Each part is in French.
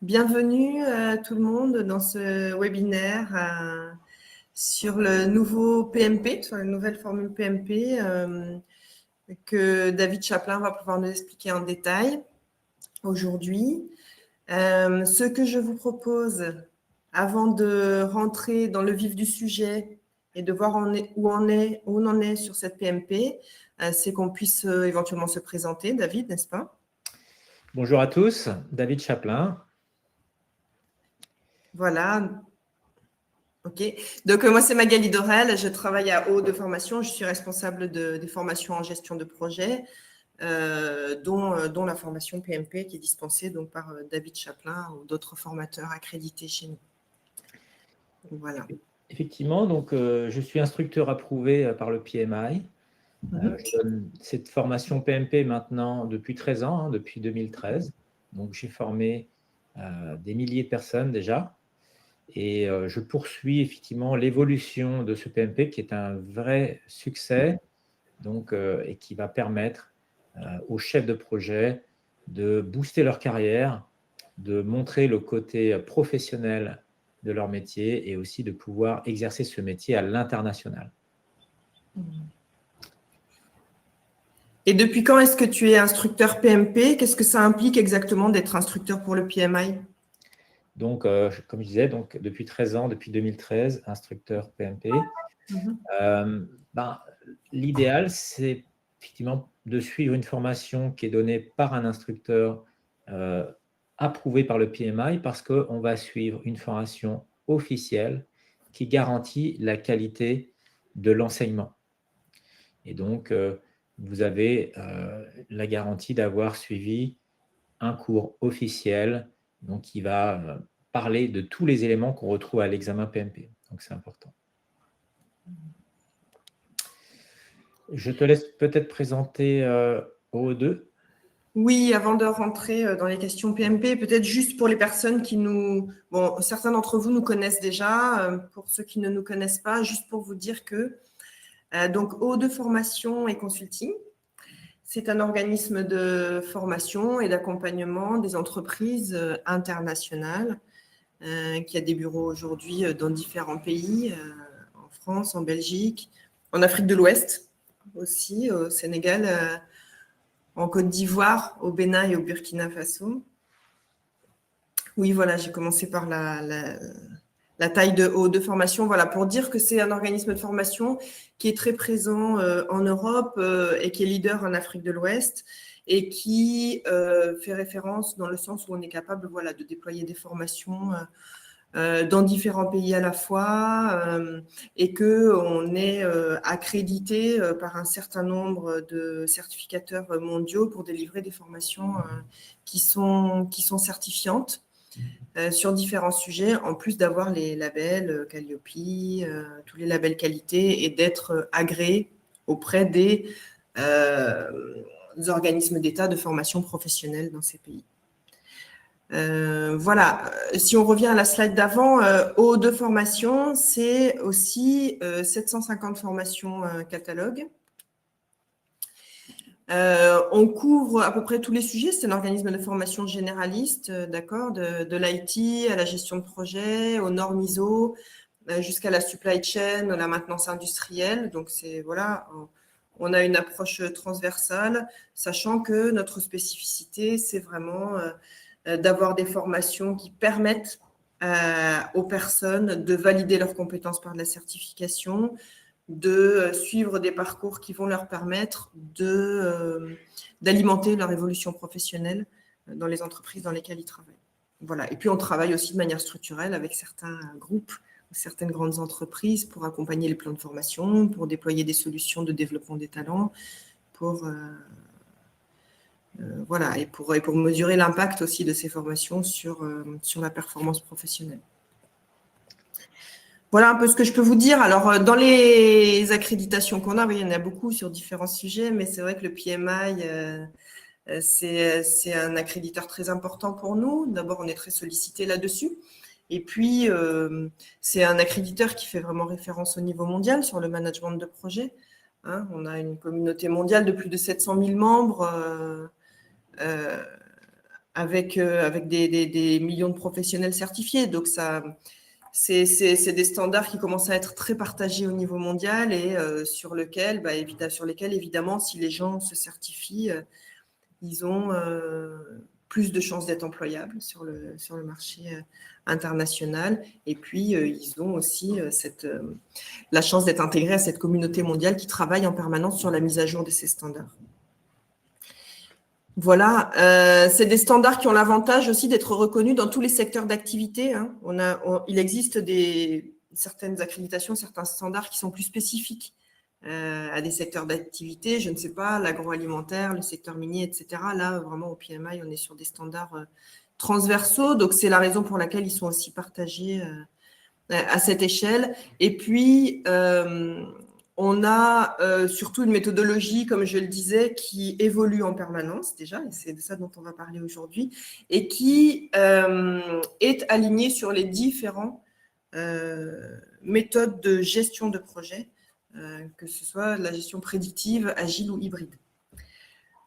Bienvenue tout le monde dans ce webinaire sur le nouveau PMP, sur la nouvelle formule PMP que David Chaplin va pouvoir nous expliquer en détail aujourd'hui. Ce que je vous propose, avant de rentrer dans le vif du sujet et de voir où on en est sur cette PMP, c'est qu'on puisse éventuellement se présenter. David, n'est-ce pas ? Bonjour à tous, David Chaplin. Voilà. Ok. Donc, moi, c'est Magali Dorel. Je travaille à Haut de Formation. Je suis responsable des formations en gestion de projet, dont la formation PMP qui est dispensée donc, par David Chaplin ou d'autres formateurs accrédités chez nous. Voilà. Effectivement, donc, je suis instructeur approuvé par le PMI. Je donne cette formation PMP maintenant depuis 13 ans, depuis 2013. Donc, j'ai formé des milliers de personnes déjà. Et je poursuis effectivement l'évolution de ce PMP qui est un vrai succès donc, et qui va permettre aux chefs de projet de booster leur carrière, de montrer le côté professionnel de leur métier et aussi de pouvoir exercer ce métier à l'international. Et depuis quand est-ce que tu es instructeur PMP ? Qu'est-ce que ça implique exactement d'être instructeur pour le PMI ? Donc, comme je disais, donc, depuis 13 ans, depuis 2013, instructeur PMP. L'idéal, c'est effectivement de suivre une formation qui est donnée par un instructeur approuvé par le PMI parce qu'on va suivre une formation officielle qui garantit la qualité de l'enseignement. Et donc, vous avez la garantie d'avoir suivi un cours officiel donc, qui va parler de tous les éléments qu'on retrouve à l'examen PMP. Donc, c'est important. Je te laisse peut-être présenter OE2. Oui, avant de rentrer dans les questions PMP, peut-être juste pour les personnes qui certains d'entre vous nous connaissent déjà, pour ceux qui ne nous connaissent pas, juste pour vous dire que donc OE2 Formation et Consulting, c'est un organisme de formation et d'accompagnement des entreprises internationales qui a des bureaux aujourd'hui dans différents pays, en France, en Belgique, en Afrique de l'Ouest aussi, au Sénégal, en Côte d'Ivoire, au Bénin et au Burkina Faso. Oui, voilà, j'ai commencé par la taille de haut de formation, voilà, pour dire que c'est un organisme de formation qui est très présent en Europe et qui est leader en Afrique de l'Ouest et qui fait référence dans le sens où on est capable, voilà, de déployer des formations dans différents pays à la fois et qu'on est accrédité par un certain nombre de certificateurs mondiaux pour délivrer des formations qui sont certifiantes sur différents sujets, en plus d'avoir les labels Calliope, tous les labels qualité et d'être agréé auprès des organismes d'État de formation professionnelle dans ces pays. Voilà, si on revient à la slide d'avant, OE2 formation, c'est aussi 750 formations catalogue. On couvre à peu près tous les sujets, c'est un organisme de formation généraliste, d'accord, de l'IT à la gestion de projet, aux normes ISO, jusqu'à la supply chain, la maintenance industrielle. Donc, voilà, on a une approche transversale, sachant que notre spécificité, c'est vraiment d'avoir des formations qui permettent aux personnes de valider leurs compétences par de la certification, de suivre des parcours qui vont leur permettre d'alimenter leur évolution professionnelle dans les entreprises dans lesquelles ils travaillent. Voilà. Et puis, on travaille aussi de manière structurelle avec certains groupes ou certaines grandes entreprises pour accompagner les plans de formation, pour déployer des solutions de développement des talents, voilà, et pour mesurer l'impact aussi de ces formations sur la performance professionnelle. Voilà un peu ce que je peux vous dire. Alors, dans les accréditations qu'on a, oui, il y en a beaucoup sur différents sujets, mais c'est vrai que le PMI, c'est un accréditeur très important pour nous. D'abord, on est très sollicité là-dessus. Et puis, c'est un accréditeur qui fait vraiment référence au niveau mondial sur le management de projet. On a une communauté mondiale de plus de 700 000 membres avec des millions de professionnels certifiés. Donc, c'est des standards qui commencent à être très partagés au niveau mondial et sur lesquels, évidemment, si les gens se certifient, ils ont plus de chances d'être employables sur le marché international. Et puis, ils ont aussi la chance d'être intégrés à cette communauté mondiale qui travaille en permanence sur la mise à jour de ces standards. Voilà, c'est des standards qui ont l'avantage aussi d'être reconnus dans tous les secteurs d'activité. Hein. Il existe certaines accréditations, certains standards qui sont plus spécifiques à des secteurs d'activité. Je ne sais pas, l'agroalimentaire, le secteur minier, etc. Là, vraiment, au PMI, on est sur des standards transversaux. Donc, c'est la raison pour laquelle ils sont aussi partagés à cette échelle. Et puis, on a surtout une méthodologie, comme je le disais, qui évolue en permanence déjà, et c'est de ça dont on va parler aujourd'hui, et qui est alignée sur les différentes méthodes de gestion de projet, que ce soit la gestion prédictive, agile ou hybride.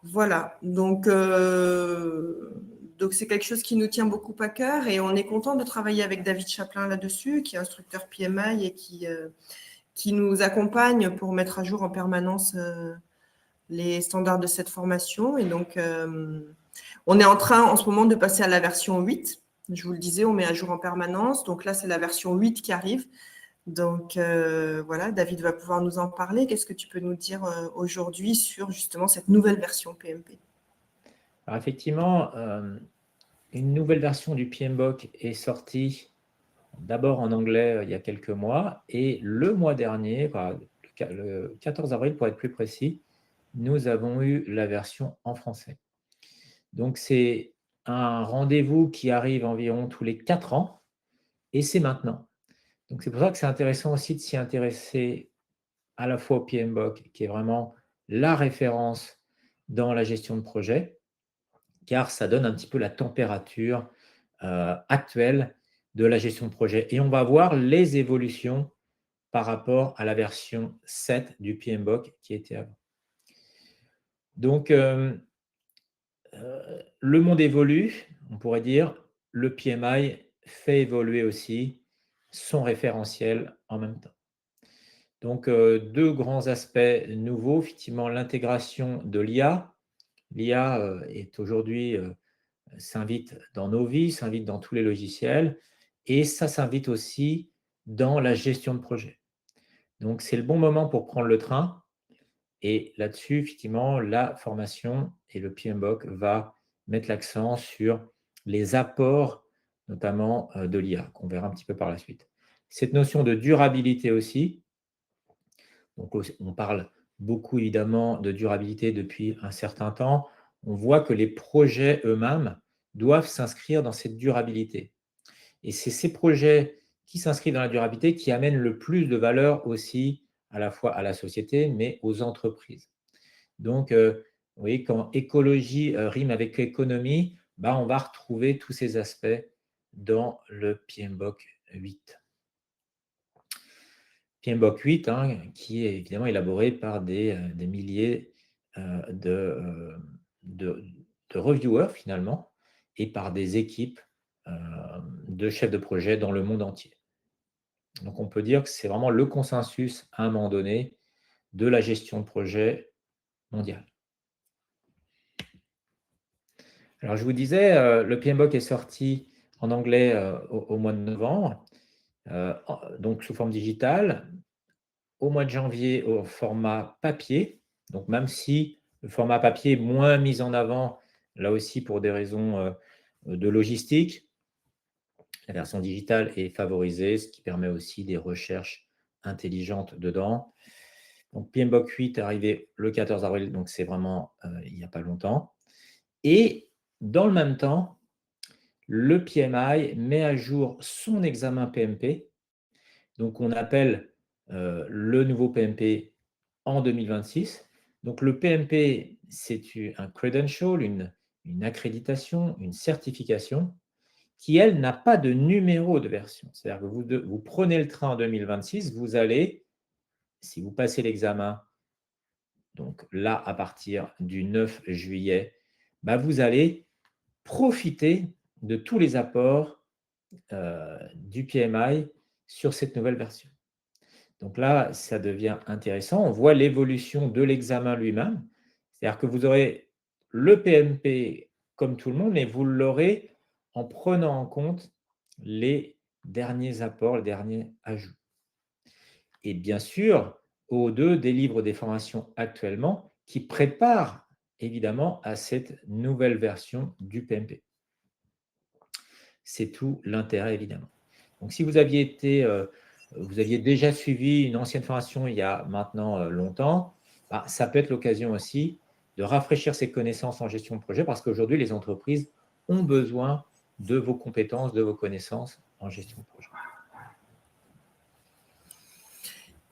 Voilà, donc c'est quelque chose qui nous tient beaucoup à cœur et on est content de travailler avec David Chaplin là-dessus, qui est instructeur PMI et qui nous accompagne pour mettre à jour en permanence les standards de cette formation. Et donc, on est en train en ce moment de passer à la version 8. Je vous le disais, on met à jour en permanence. Donc là, c'est la version 8 qui arrive. Donc voilà, David va pouvoir nous en parler. Qu'est-ce que tu peux nous dire aujourd'hui sur justement cette nouvelle version PMP? Alors effectivement, une nouvelle version du PMBOK est sortie d'abord en anglais il y a quelques mois et le mois dernier, le 14 avril pour être plus précis, nous avons eu la version en français. Donc c'est un rendez-vous qui arrive environ tous les 4 ans et c'est maintenant. Donc c'est pour ça que c'est intéressant aussi de s'y intéresser à la fois au PMBOK, qui est vraiment la référence dans la gestion de projet, car ça donne un petit peu la température actuelle de la gestion de projet. Et on va voir les évolutions par rapport à la version 7 du PMBOK qui était avant. Donc, le monde évolue, on pourrait dire, le PMI fait évoluer aussi son référentiel en même temps. Donc, deux grands aspects nouveaux, effectivement, l'intégration de l'IA. L'IA est aujourd'hui, s'invite dans nos vies, s'invite dans tous les logiciels, et ça s'invite aussi dans la gestion de projet. Donc, c'est le bon moment pour prendre le train. Et là-dessus, effectivement, la formation et le PMBOK va mettre l'accent sur les apports, notamment de l'IA, qu'on verra un petit peu par la suite. Cette notion de durabilité aussi. Donc, on parle beaucoup évidemment de durabilité depuis un certain temps. On voit que les projets eux-mêmes doivent s'inscrire dans cette durabilité. Et c'est ces projets qui s'inscrivent dans la durabilité qui amènent le plus de valeur aussi à la fois à la société, mais aux entreprises. Donc, vous voyez, quand écologie rime avec économie, on va retrouver tous ces aspects dans le PMBOK 8. PMBOK 8, qui est évidemment élaboré par des milliers de reviewers finalement, et par des équipes de chefs de projet dans le monde entier. Donc on peut dire que c'est vraiment le consensus à un moment donné de la gestion de projet mondiale. Alors je vous disais, le PMBOK est sorti en anglais au mois de novembre, donc sous forme digitale, au mois de janvier au format papier. Donc même si le format papier est moins mis en avant, là aussi pour des raisons de logistique, la version digitale est favorisée, ce qui permet aussi des recherches intelligentes dedans. Donc PMBOK 8 est arrivé le 14 avril, donc c'est vraiment il n'y a pas longtemps. Et dans le même temps, le PMI met à jour son examen PMP. Donc on appelle le nouveau PMP en 2026. Donc le PMP, c'est un credential, une accréditation, une certification qui, elle, n'a pas de numéro de version. C'est-à-dire que vous prenez le train en 2026, vous allez, si vous passez l'examen, donc là, à partir du 9 juillet, vous allez profiter de tous les apports du PMI sur cette nouvelle version. Donc là, ça devient intéressant. On voit l'évolution de l'examen lui-même. C'est-à-dire que vous aurez le PMP comme tout le monde, mais vous l'aurez en prenant en compte les derniers apports, les derniers ajouts. Et bien sûr, OO2 délivre des formations actuellement qui préparent évidemment à cette nouvelle version du PMP. C'est tout l'intérêt, évidemment. Donc, si vous aviez déjà suivi une ancienne formation il y a maintenant longtemps, ça peut être l'occasion aussi de rafraîchir ses connaissances en gestion de projet parce qu'aujourd'hui, les entreprises ont besoin de vos compétences, de vos connaissances en gestion de projet.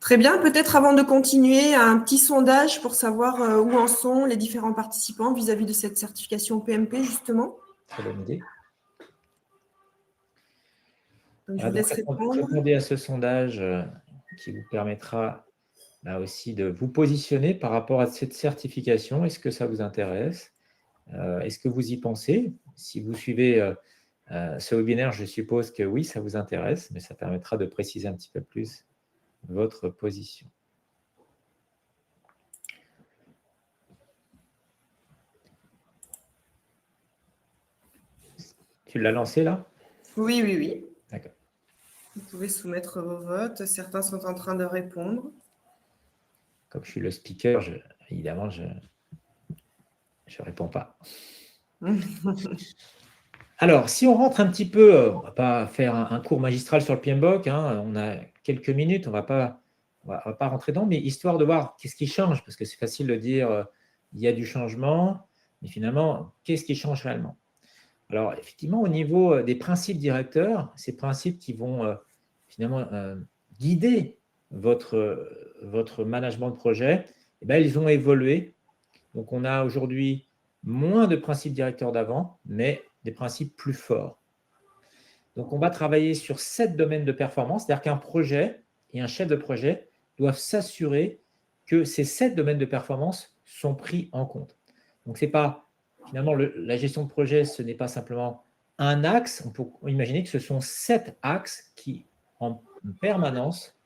Très bien. Peut-être avant de continuer, un petit sondage pour savoir où en sont les différents participants vis-à-vis de cette certification PMP, justement. Très bonne idée. Donc, je vous laisse répondre. Répondez à ce sondage qui vous permettra là aussi de vous positionner par rapport à cette certification. Est-ce que ça vous intéresse? Est-ce que vous y pensez? Si vous suivez ce webinaire, je suppose que oui, ça vous intéresse, mais ça permettra de préciser un petit peu plus votre position. Tu l'as lancé là? Oui, oui, oui. D'accord. Vous pouvez soumettre vos votes. Certains sont en train de répondre. Comme je suis le speaker, évidemment, je ne réponds pas. Alors, si on rentre un petit peu, on ne va pas faire un cours magistral sur le PMBOK, hein, on a quelques minutes, on ne va pas rentrer dedans, mais histoire de voir qu'est-ce qui change, parce que c'est facile de dire il y a du changement, mais finalement, qu'est-ce qui change réellement? Alors, effectivement, au niveau des principes directeurs, ces principes qui vont finalement guider votre management de projet, eh bien, ils ont évolué. Donc, on a aujourd'hui moins de principes directeurs d'avant, mais des principes plus forts. Donc, on va travailler sur 7 domaines de performance, c'est-à-dire qu'un projet et un chef de projet doivent s'assurer que ces 7 domaines de performance sont pris en compte. Donc, c'est pas, finalement, la gestion de projet, ce n'est pas simplement un axe. On peut imaginer que ce sont 7 axes qui, en permanence,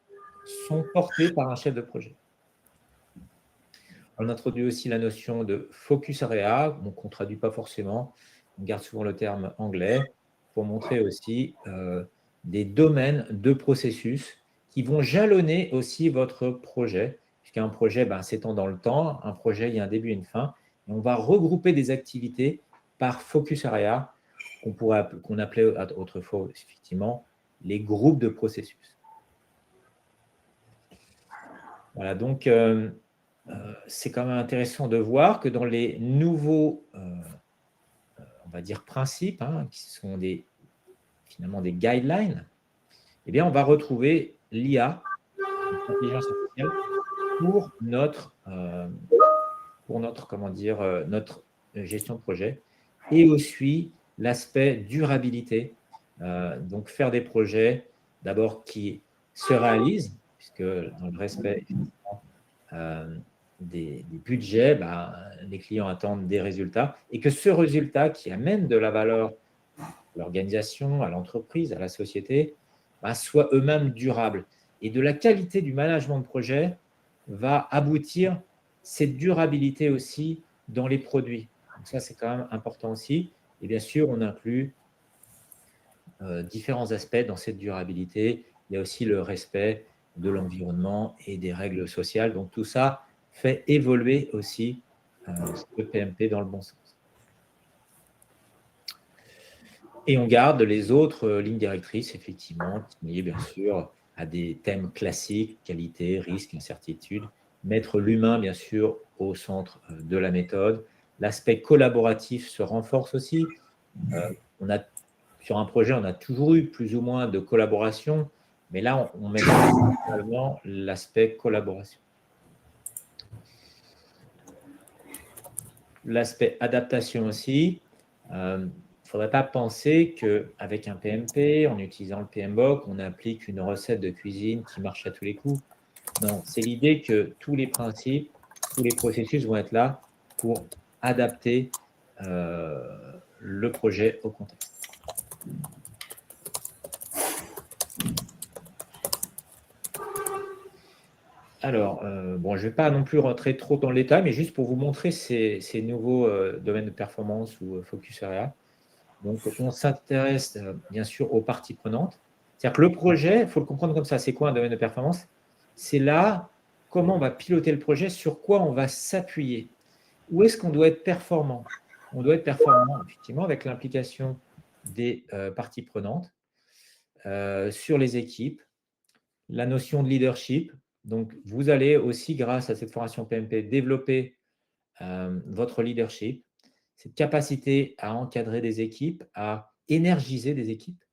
sont portés par un chef de projet. On introduit aussi la notion de focus area, donc on ne traduit pas forcément, on garde souvent le terme anglais, pour montrer aussi des domaines de processus qui vont jalonner aussi votre projet, puisqu'un projet s'étend dans le temps, un projet, il y a un début et une fin, et on va regrouper des activités par focus area, qu'on appelait autrefois effectivement les groupes de processus. Voilà, donc c'est quand même intéressant de voir que dans les nouveaux, on va dire, principes, qui sont finalement des guidelines, eh bien, on va retrouver l'IA, l'intelligence artificielle, pour notre gestion de projet, et aussi l'aspect durabilité, donc faire des projets d'abord qui se réalisent, puisque dans le respect des budgets, les clients attendent des résultats, et que ce résultat qui amène de la valeur à l'organisation, à l'entreprise, à la société, soit eux-mêmes durables. Et de la qualité du management de projet va aboutir cette durabilité aussi dans les produits. Donc ça, c'est quand même important aussi. Et bien sûr, on inclut différents aspects dans cette durabilité. Il y a aussi le respect de l'environnement et des règles sociales. Donc tout ça fait évoluer aussi le PMP dans le bon sens. Et on garde les autres lignes directrices, effectivement, qui liées bien sûr à des thèmes classiques, qualité, risque, incertitude. Mettre l'humain, bien sûr, au centre de la méthode. L'aspect collaboratif se renforce aussi. Sur un projet, on a toujours eu plus ou moins de collaboration, mais là, on met principalement l'aspect collaboration. L'aspect adaptation aussi. Il ne faudrait pas penser qu'avec un PMP, en utilisant le PMBOK, on applique une recette de cuisine qui marche à tous les coups. Non, c'est l'idée que tous les principes, tous les processus vont être là pour adapter le projet au contexte. Alors, bon, je ne vais pas non plus rentrer trop dans le détail, mais juste pour vous montrer ces nouveaux domaines de performance ou focus area. Donc, on s'intéresse bien sûr aux parties prenantes. C'est-à-dire que le projet, il faut le comprendre comme ça. C'est quoi un domaine de performance? C'est là comment on va piloter le projet, sur quoi on va s'appuyer. Où est-ce qu'on doit être performant? On doit être performant, effectivement, avec l'implication des parties prenantes, sur les équipes, la notion de leadership. Donc, vous allez aussi, grâce à cette formation PMP, développer votre leadership, cette capacité à encadrer des équipes, à énergiser des équipes.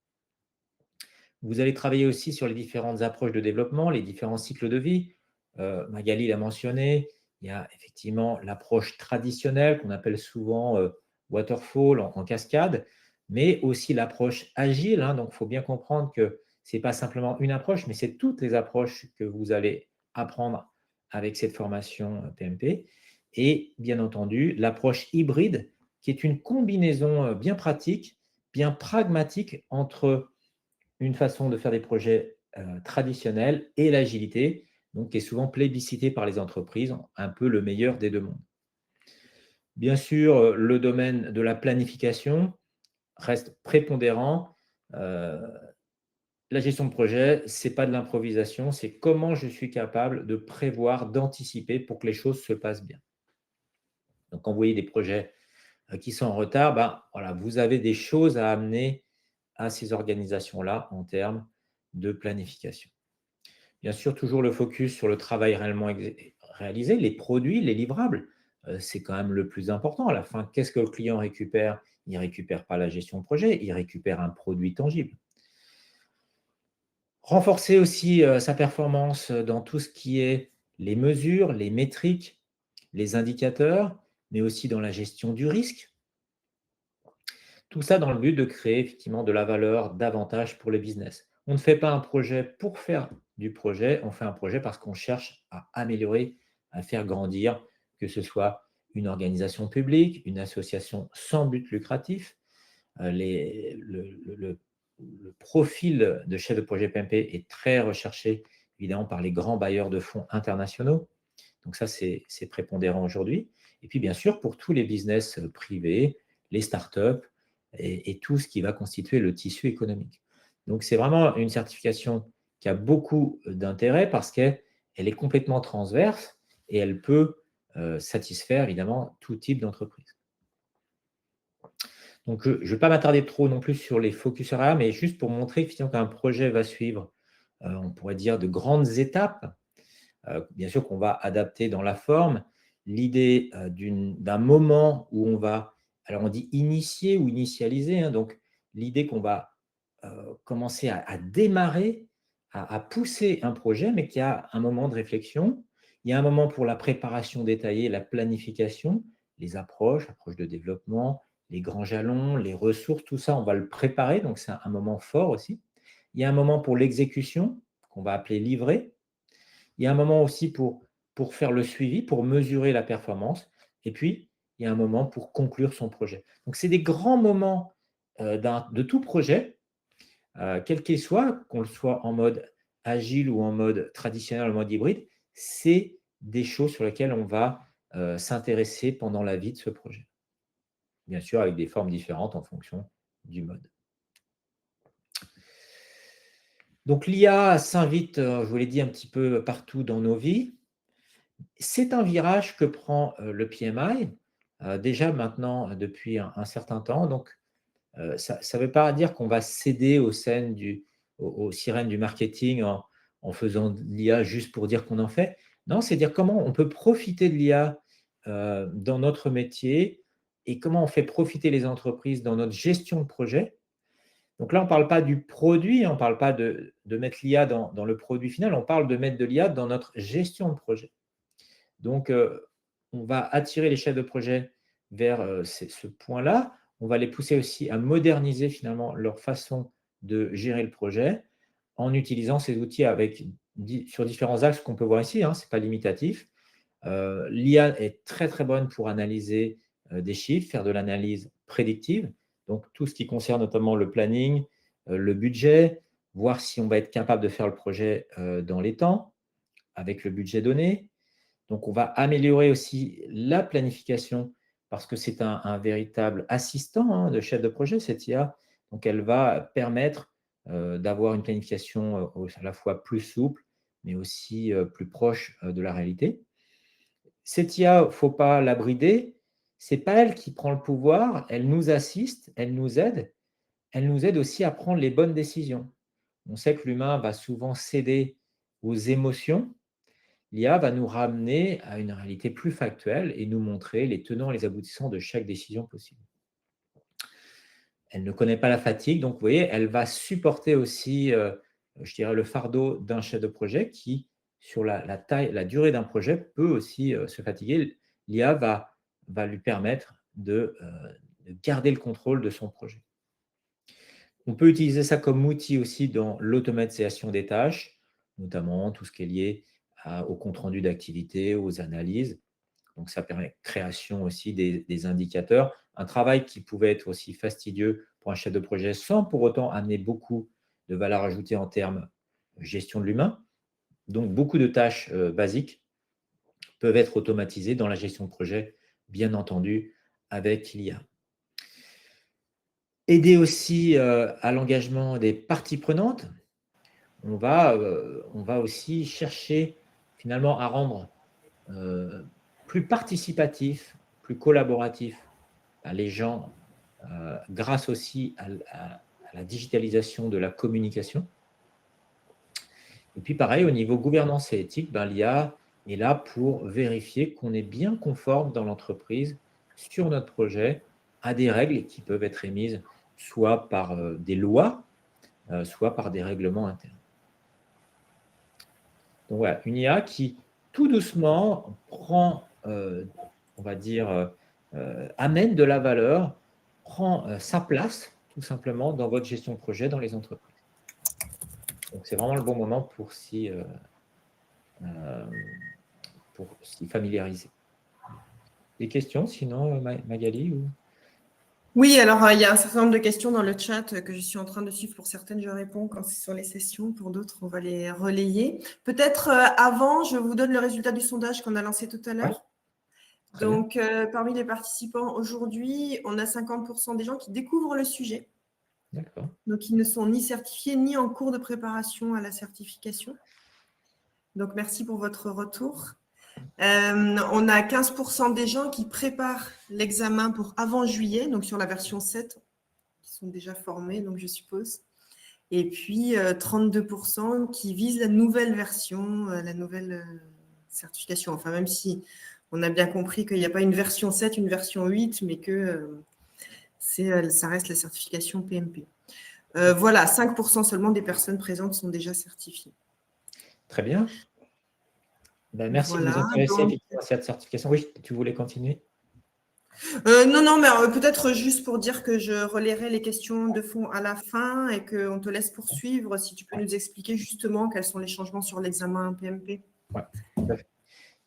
Vous allez travailler aussi sur les différentes approches de développement, les différents cycles de vie. Magali l'a mentionné, il y a effectivement l'approche traditionnelle qu'on appelle souvent waterfall en cascade, mais aussi l'approche agile. Donc, il faut bien comprendre que ce n'est pas simplement une approche, mais c'est toutes les approches que vous allez apprendre avec cette formation PMP. Et bien entendu, l'approche hybride, qui est une combinaison bien pratique, bien pragmatique entre une façon de faire des projets traditionnels et l'agilité, donc qui est souvent plébiscitée par les entreprises, un peu le meilleur des deux mondes. Bien sûr, le domaine de la planification reste prépondérant. La gestion de projet, ce n'est pas de l'improvisation, c'est comment je suis capable de prévoir, d'anticiper pour que les choses se passent bien. Donc, quand vous voyez des projets qui sont en retard, voilà, vous avez des choses à amener à ces organisations-là en termes de planification. Bien sûr, toujours le focus sur le travail réellement réalisé, les produits, les livrables, c'est quand même le plus important. À la fin, qu'est-ce que le client récupère? Il ne récupère pas la gestion de projet, il récupère un produit tangible. Renforcer aussi sa performance dans tout ce qui est les mesures, les métriques, les indicateurs, mais aussi dans la gestion du risque. Tout ça dans le but de créer effectivement de la valeur davantage pour le business. On ne fait pas un projet pour faire du projet, on fait un projet parce qu'on cherche à améliorer, à faire grandir, que ce soit une organisation publique, une association sans but lucratif. Le profil de chef de projet PMP est très recherché, évidemment, par les grands bailleurs de fonds internationaux. Donc ça, c'est prépondérant aujourd'hui. Et puis, bien sûr, pour tous les business privés, les startups et tout ce qui va constituer le tissu économique. Donc, c'est vraiment une certification qui a beaucoup d'intérêt parce qu'elle est complètement transverse et elle peut satisfaire, évidemment, tout type d'entreprise. Donc, je ne vais pas m'attarder trop non plus sur les focus areas, mais juste pour montrer qu'un projet va suivre, on pourrait dire, de grandes étapes. Bien sûr qu'on va adapter dans la forme. L'idée d'un moment où on va, alors on dit initier ou initialiser, donc l'idée qu'on va commencer à démarrer, à pousser un projet, mais qu'il y a un moment de réflexion. Il y a un moment pour la préparation détaillée, la planification, les approches de développement, les grands jalons, les ressources, tout ça, on va le préparer, donc c'est un moment fort aussi. Il y a un moment pour l'exécution, qu'on va appeler livrer. Il y a un moment aussi pour faire le suivi, pour mesurer la performance. Et puis, il y a un moment pour conclure son projet. Donc, c'est des grands moments de tout projet, quel qu'il soit, qu'on le soit en mode agile ou en mode traditionnel, en mode hybride, c'est des choses sur lesquelles on va s'intéresser pendant la vie de ce projet. Bien sûr, avec des formes différentes en fonction du mode. Donc, l'IA s'invite, je vous l'ai dit, un petit peu partout dans nos vies. C'est un virage que prend le PMI, déjà maintenant depuis un certain temps. Donc, ça ne veut pas dire qu'on va céder aux sirènes du marketing en faisant de l'IA juste pour dire qu'on en fait. Non, c'est dire comment on peut profiter de l'IA dans notre métier et comment on fait profiter les entreprises dans notre gestion de projet. Donc là, on ne parle pas du produit, on ne parle pas de mettre l'IA dans le produit final, on parle de mettre de l'IA dans notre gestion de projet. Donc, on va attirer les chefs de projet vers ce point-là. On va les pousser aussi à moderniser finalement leur façon de gérer le projet en utilisant ces outils sur différents axes qu'on peut voir ici. Ce n'est pas limitatif. L'IA est très, très bonne pour analyser des chiffres, faire de l'analyse prédictive. Donc, tout ce qui concerne notamment le planning, le budget, voir si on va être capable de faire le projet dans les temps, avec le budget donné. Donc, on va améliorer aussi la planification parce que c'est un véritable assistant de chef de projet, cette IA. Donc, elle va permettre d'avoir une planification à la fois plus souple, mais aussi plus proche de la réalité. Cette IA, il ne faut pas la brider. Ce n'est pas elle qui prend le pouvoir, elle nous assiste, elle nous aide aussi à prendre les bonnes décisions. On sait que l'humain va souvent céder aux émotions. L'IA va nous ramener à une réalité plus factuelle et nous montrer les tenants et les aboutissants de chaque décision possible. Elle ne connaît pas la fatigue, donc vous voyez, elle va supporter aussi, je dirais, le fardeau d'un chef de projet qui, sur la durée d'un projet, peut aussi se fatiguer. L'IA va lui permettre de garder le contrôle de son projet. On peut utiliser ça comme outil aussi dans l'automatisation des tâches, notamment tout ce qui est lié au compte-rendu d'activité, aux analyses. Donc, ça permet création aussi des indicateurs. Un travail qui pouvait être aussi fastidieux pour un chef de projet sans pour autant amener beaucoup de valeur ajoutée en termes de gestion de l'humain. Donc, beaucoup de tâches basiques peuvent être automatisées dans la gestion de projet, bien entendu, avec l'IA. Aider aussi à l'engagement des parties prenantes. On va aussi chercher finalement à rendre plus participatif, plus collaboratif les gens grâce aussi à la digitalisation de la communication. Et puis pareil, au niveau gouvernance et éthique, l'IA est là pour vérifier qu'on est bien conforme dans l'entreprise sur notre projet à des règles qui peuvent être émises soit par des lois, soit par des règlements internes. Donc voilà, une IA qui tout doucement prend, on va dire, amène de la valeur, prend sa place tout simplement dans votre gestion de projet dans les entreprises. Donc c'est vraiment le bon moment pour s'y familiariser. Des questions sinon, Magali ou... Oui, alors il y a un certain nombre de questions dans le chat que je suis en train de suivre. Pour certaines, je réponds quand c'est sur les sessions. Pour d'autres, on va les relayer. Peut-être avant, je vous donne le résultat du sondage qu'on a lancé tout à l'heure. Ouais. Donc, parmi les participants aujourd'hui, on a 50% des gens qui découvrent le sujet. D'accord. Donc, ils ne sont ni certifiés ni en cours de préparation à la certification. Donc, merci pour votre retour. On a 15% des gens qui préparent l'examen pour avant juillet, donc sur la version 7, qui sont déjà formés, donc je suppose. Et puis 32% qui visent la nouvelle version, la nouvelle certification. Enfin, même si on a bien compris qu'il n'y a pas une version 7, une version 8, mais que ça reste la certification PMP. Voilà, 5% seulement des personnes présentes sont déjà certifiées. Très bien. Merci voilà, de vous intéresser effectivement à cette certification. Oui, tu voulais continuer? Non, mais peut-être juste pour dire que je relayerai les questions de fond à la fin et qu'on te laisse poursuivre si tu peux nous expliquer justement quels sont les changements sur l'examen PMP. Oui, tout à fait.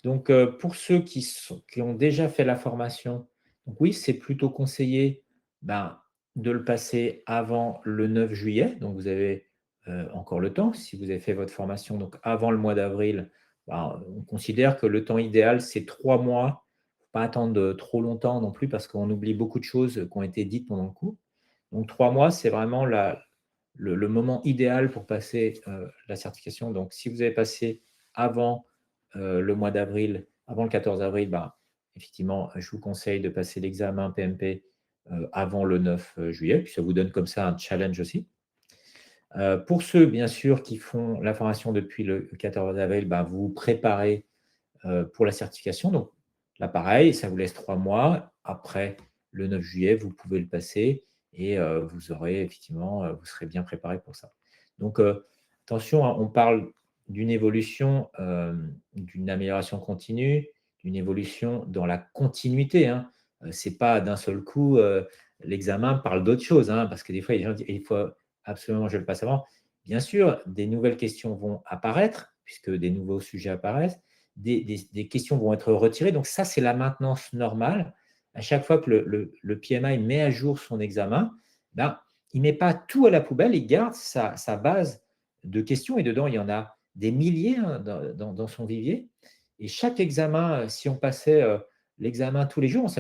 Donc, pour ceux qui ont déjà fait la formation, donc oui, c'est plutôt conseillé de le passer avant le 9 juillet. Donc, vous avez encore le temps. Si vous avez fait votre formation donc avant le mois d'avril, on considère que le temps idéal, c'est 3 mois. Il ne faut pas attendre trop longtemps non plus parce qu'on oublie beaucoup de choses qui ont été dites pendant le cours. Donc, 3 mois, c'est vraiment le moment idéal pour passer la certification. Donc, si vous avez passé avant le mois d'avril, avant le 14 avril, effectivement, je vous conseille de passer l'examen PMP avant le 9 juillet, puis ça vous donne comme ça un challenge aussi. Pour ceux, bien sûr, qui font la formation depuis le 14 avril, vous vous préparez pour la certification. Donc, là, pareil, ça vous laisse 3 mois. Après le 9 juillet, vous pouvez le passer et vous aurez effectivement, vous serez bien préparé pour ça. Donc, attention, on parle d'une évolution, d'une amélioration continue, d'une évolution dans la continuité. Ce n'est pas d'un seul coup, l'examen parle d'autre chose, parce que des fois, les gens disent, il faut absolument, je le passe avant. Bien sûr, des nouvelles questions vont apparaître, puisque des nouveaux sujets apparaissent, des questions vont être retirées. Donc ça, c'est la maintenance normale. à chaque fois que le PMI met à jour son examen, ben, il ne met pas tout à la poubelle, il garde sa base de questions, et dedans, il y en a des milliers dans son vivier. Et chaque examen, si on passait l'examen tous les jours,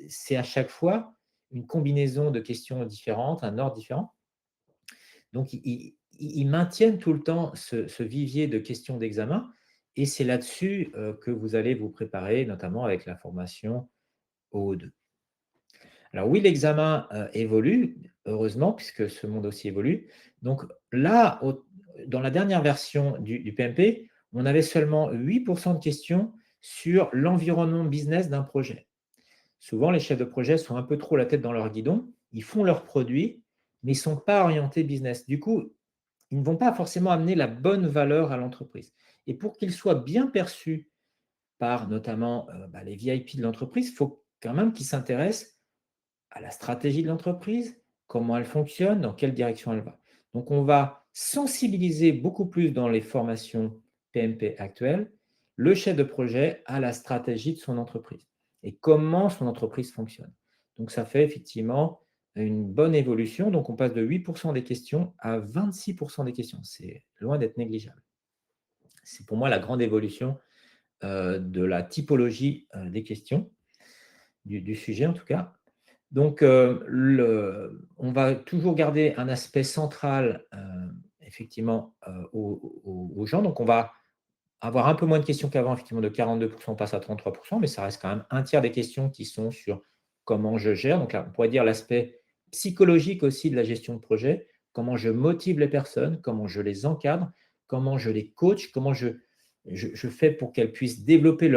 c'est à chaque fois une combinaison de questions différentes, un ordre différent. Donc, ils maintiennent tout le temps ce vivier de questions d'examen, et c'est là-dessus que vous allez vous préparer, notamment avec la formation OO2. Alors oui, l'examen évolue, heureusement, puisque ce monde aussi évolue. Donc là, dans la dernière version du PMP, on avait seulement 8% de questions sur l'environnement business d'un projet. Souvent, les chefs de projet sont un peu trop la tête dans leur guidon, ils font leurs produits, mais ils ne sont pas orientés business. Du coup, ils ne vont pas forcément amener la bonne valeur à l'entreprise. Et pour qu'ils soient bien perçus par notamment les VIP de l'entreprise, il faut quand même qu'ils s'intéressent à la stratégie de l'entreprise, comment elle fonctionne, dans quelle direction elle va. Donc, on va sensibiliser beaucoup plus dans les formations PMP actuelles le chef de projet à la stratégie de son entreprise et comment son entreprise fonctionne. Donc, ça fait effectivement une bonne évolution. Donc, on passe de 8% des questions à 26% des questions. C'est loin d'être négligeable. C'est pour moi la grande évolution de la typologie des questions, du sujet en tout cas. Donc, on va toujours garder un aspect central, effectivement, aux gens. Donc, on va avoir un peu moins de questions qu'avant, effectivement, de 42%, on passe à 33%, mais ça reste quand même un tiers des questions qui sont sur comment je gère. Donc là, on pourrait dire l'aspect psychologique aussi de la gestion de projet, comment je motive les personnes, comment je les encadre, comment je les coach, comment je fais pour qu'elles puissent développer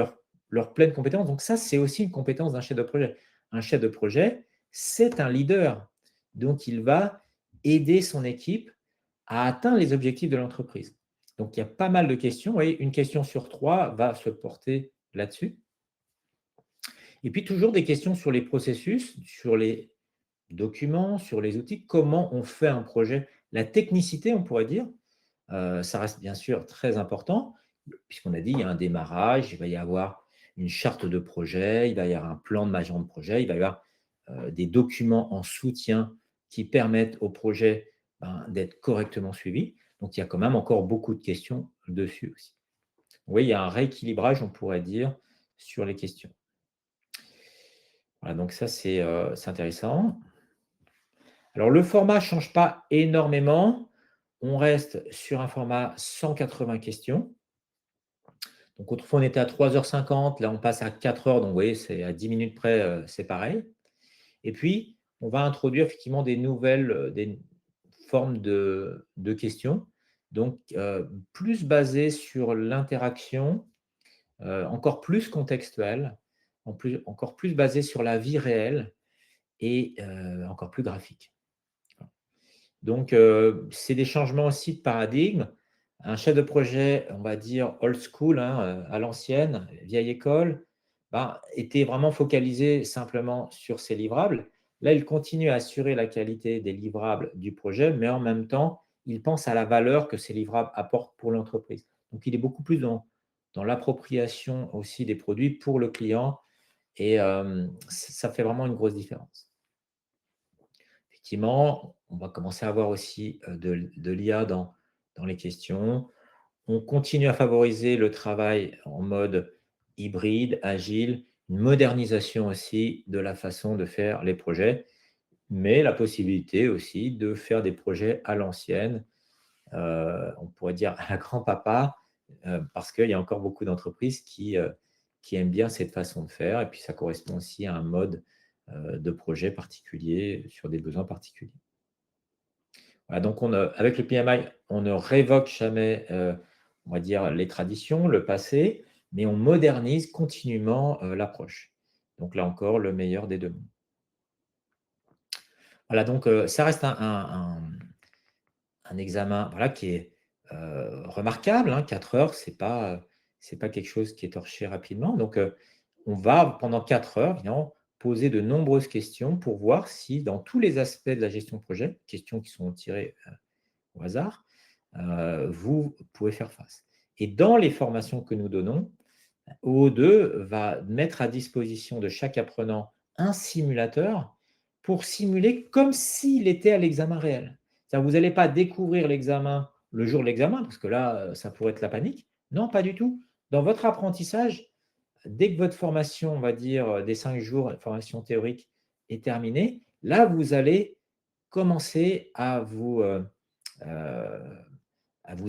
leur pleine compétence. Donc ça, c'est aussi une compétence d'un chef de projet. Un chef de projet, c'est un leader. Donc, il va aider son équipe à atteindre les objectifs de l'entreprise. Donc, il y a pas mal de questions et une question sur 3 va se porter là-dessus. Et puis, toujours des questions sur les processus, sur les documents, sur les outils, comment on fait un projet. La technicité, on pourrait dire, ça reste bien sûr très important, puisqu'on a dit il y a un démarrage, il va y avoir une charte de projet, il va y avoir un plan de management de projet, il va y avoir des documents en soutien qui permettent au projet d'être correctement suivi. Donc, il y a quand même encore beaucoup de questions dessus aussi. Oui, il y a un rééquilibrage, on pourrait dire, sur les questions. Voilà, donc ça, c'est intéressant. Alors, le format ne change pas énormément. On reste sur un format 180 questions. Donc, autrefois, on était à 3h50. Là, on passe à 4 heures. Donc, vous voyez, c'est à 10 minutes près, c'est pareil. Et puis, on va introduire effectivement des nouvelles des formes de questions. Donc, plus basées sur l'interaction, encore plus contextuelles, encore plus basées sur la vie réelle et encore plus graphiques. Donc, c'est des changements aussi de paradigme. Un chef de projet, on va dire old school, à l'ancienne, vieille école, était vraiment focalisé simplement sur ses livrables. Là, il continue à assurer la qualité des livrables du projet, mais en même temps, il pense à la valeur que ces livrables apportent pour l'entreprise. Donc, il est beaucoup plus dans l'appropriation aussi des produits pour le client, et ça fait vraiment une grosse différence. Effectivement, on va commencer à avoir aussi de l'IA dans les questions. On continue à favoriser le travail en mode hybride, agile, une modernisation aussi de la façon de faire les projets, mais la possibilité aussi de faire des projets à l'ancienne, on pourrait dire à la grand-papa, parce qu'il y a encore beaucoup d'entreprises qui aiment bien cette façon de faire, et puis ça correspond aussi à un mode de projet particulier sur des besoins particuliers. Voilà, donc avec le PMI, on ne révoque jamais, on va dire, les traditions, le passé, mais on modernise continuellement l'approche. Donc là encore, le meilleur des deux mondes. Voilà, donc ça reste un examen voilà, qui est remarquable. 4 heures, ce n'est pas quelque chose qui est torché rapidement. Donc, on va, pendant 4 heures, évidemment, poser de nombreuses questions pour voir si, dans tous les aspects de la gestion de projet, questions qui sont tirées au hasard, vous pouvez faire face. Et dans les formations que nous donnons, OO2 va mettre à disposition de chaque apprenant un simulateur pour simuler comme s'il était à l'examen réel. C'est-à-dire que vous n'allez pas découvrir l'examen le jour de l'examen, parce que là, ça pourrait être la panique. Non, pas du tout. Dans votre apprentissage, dès que votre formation, on va dire, des 5 jours, formation théorique, est terminée, là, vous allez commencer à vous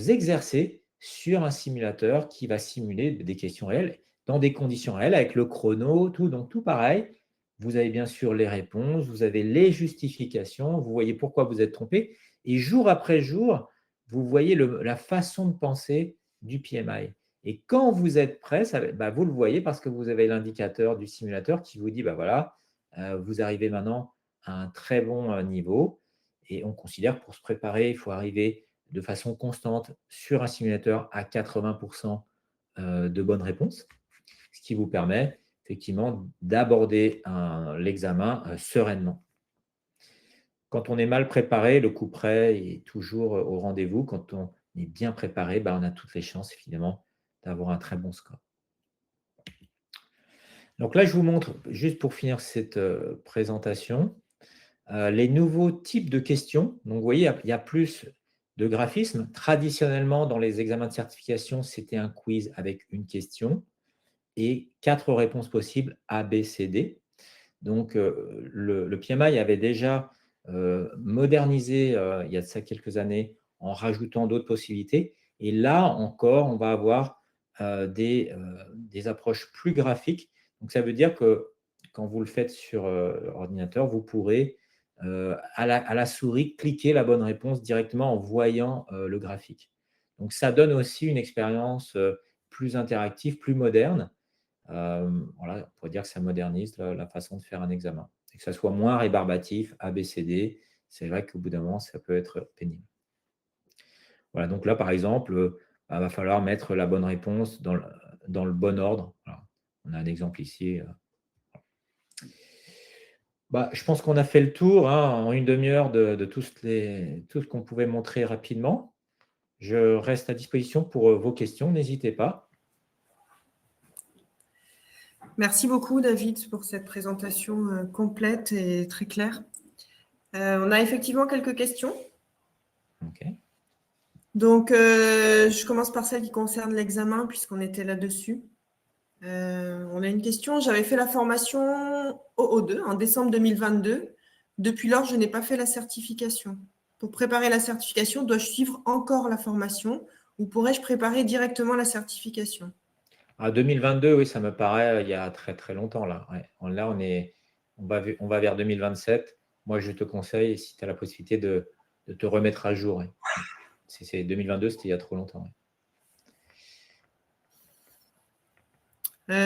exercer sur un simulateur qui va simuler des questions réelles, dans des conditions réelles, avec le chrono, tout. Donc, tout pareil. Vous avez bien sûr les réponses, vous avez les justifications, vous voyez pourquoi vous êtes trompé. Et jour après jour, vous voyez la façon de penser du PMI. Et quand vous êtes prêt, vous le voyez parce que vous avez l'indicateur du simulateur qui vous dit, voilà, vous arrivez maintenant à un très bon niveau. Et on considère que pour se préparer, il faut arriver de façon constante sur un simulateur à 80% de bonnes réponses, ce qui vous permet effectivement d'aborder l'examen sereinement. Quand on est mal préparé, le coup près est toujours au rendez-vous. Quand on est bien préparé, on a toutes les chances, évidemment, d'avoir un très bon score. Donc là, je vous montre, juste pour finir cette présentation, les nouveaux types de questions. Donc, vous voyez, il y a plus de graphismes. Traditionnellement, dans les examens de certification, c'était un quiz avec une question et 4 réponses possibles, A, B, C, D. Donc, le PMI avait déjà modernisé, il y a de ça quelques années, en rajoutant d'autres possibilités. Et là encore, on va avoir des approches plus graphiques. Donc, ça veut dire que quand vous le faites sur ordinateur, vous pourrez, à la souris, cliquer la bonne réponse directement en voyant le graphique. Donc, ça donne aussi une expérience plus interactive, plus moderne. Voilà, on pourrait dire que ça modernise la façon de faire un examen. Et que ça soit moins rébarbatif, ABCD, c'est vrai qu'au bout d'un moment, ça peut être pénible. Voilà, donc là, par exemple, il va falloir mettre la bonne réponse dans le bon ordre. Voilà. On a un exemple ici. Je pense qu'on a fait le tour en une demi-heure de tout ce qu'on pouvait montrer rapidement. Je reste à disposition pour vos questions, n'hésitez pas. Merci beaucoup, David, pour cette présentation complète et très claire. On a effectivement quelques questions. Ok. Donc, je commence par celle qui concerne l'examen, puisqu'on était là-dessus. On a une question. J'avais fait la formation OO2 en décembre 2022. Depuis lors, je n'ai pas fait la certification. Pour préparer la certification, dois-je suivre encore la formation ou pourrais-je préparer directement la certification? 2022, oui, ça me paraît il y a très très longtemps là. Ouais. Là, on va vers 2027. Moi, je te conseille, si tu as la possibilité, de te remettre à jour. Ouais. Si c'est 2022, c'était il y a trop longtemps. Ouais.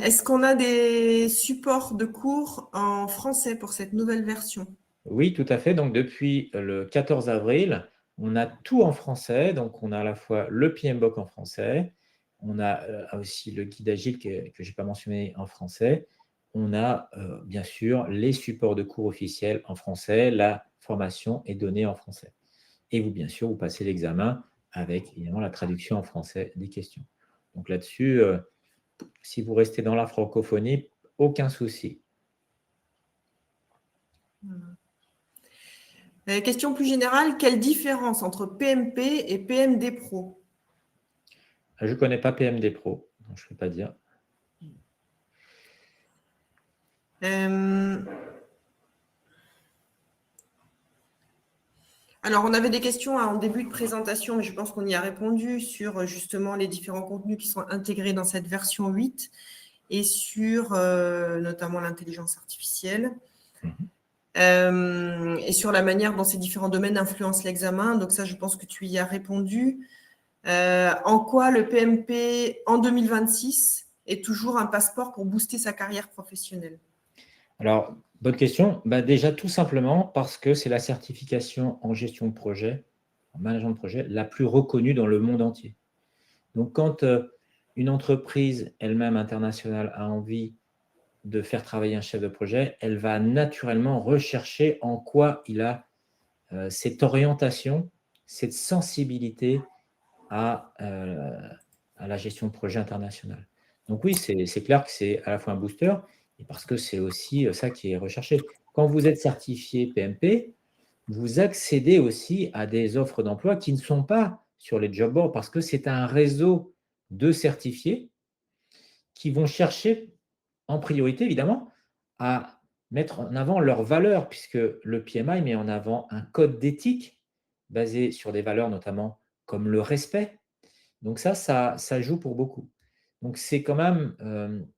Est-ce qu'on a des supports de cours en français pour cette nouvelle version? Oui, tout à fait. Donc, depuis le 14 avril, on a tout en français. Donc, on a à la fois le PMBOK en français, on a aussi le guide agile que je n'ai pas mentionné en français. On a bien sûr les supports de cours officiels en français. La formation est donnée en français. Et vous, bien sûr, vous passez l'examen avec évidemment la traduction en français des questions. Donc là-dessus, si vous restez dans la francophonie, aucun souci. Question plus générale, quelle différence entre PMP et PMD Pro? Je ne connais pas PMD Pro, donc je ne peux pas dire. Alors, on avait des questions en début de présentation, mais je pense qu'on y a répondu sur justement les différents contenus qui sont intégrés dans cette version 8 et sur notamment l'intelligence artificielle. Et sur la manière dont ces différents domaines influencent l'examen. Donc ça, je pense que tu y as répondu. En quoi le PMP en 2026 est toujours un passeport pour booster sa carrière professionnelle? Alors, bonne question. Déjà, tout simplement parce que c'est la certification en gestion de projet, en management de projet, la plus reconnue dans le monde entier. Donc, quand une entreprise elle-même internationale a envie de faire travailler un chef de projet, elle va naturellement rechercher en quoi il a cette orientation, cette sensibilité à la gestion de projet international. Donc oui, c'est clair que c'est à la fois un booster et parce que c'est aussi ça qui est recherché. Quand vous êtes certifié PMP, vous accédez aussi à des offres d'emploi qui ne sont pas sur les job boards parce que c'est un réseau de certifiés qui vont chercher en priorité, évidemment, à mettre en avant leurs valeurs, puisque le PMI met en avant un code d'éthique basé sur des valeurs notamment comme le respect. Donc ça joue pour beaucoup. Donc c'est quand même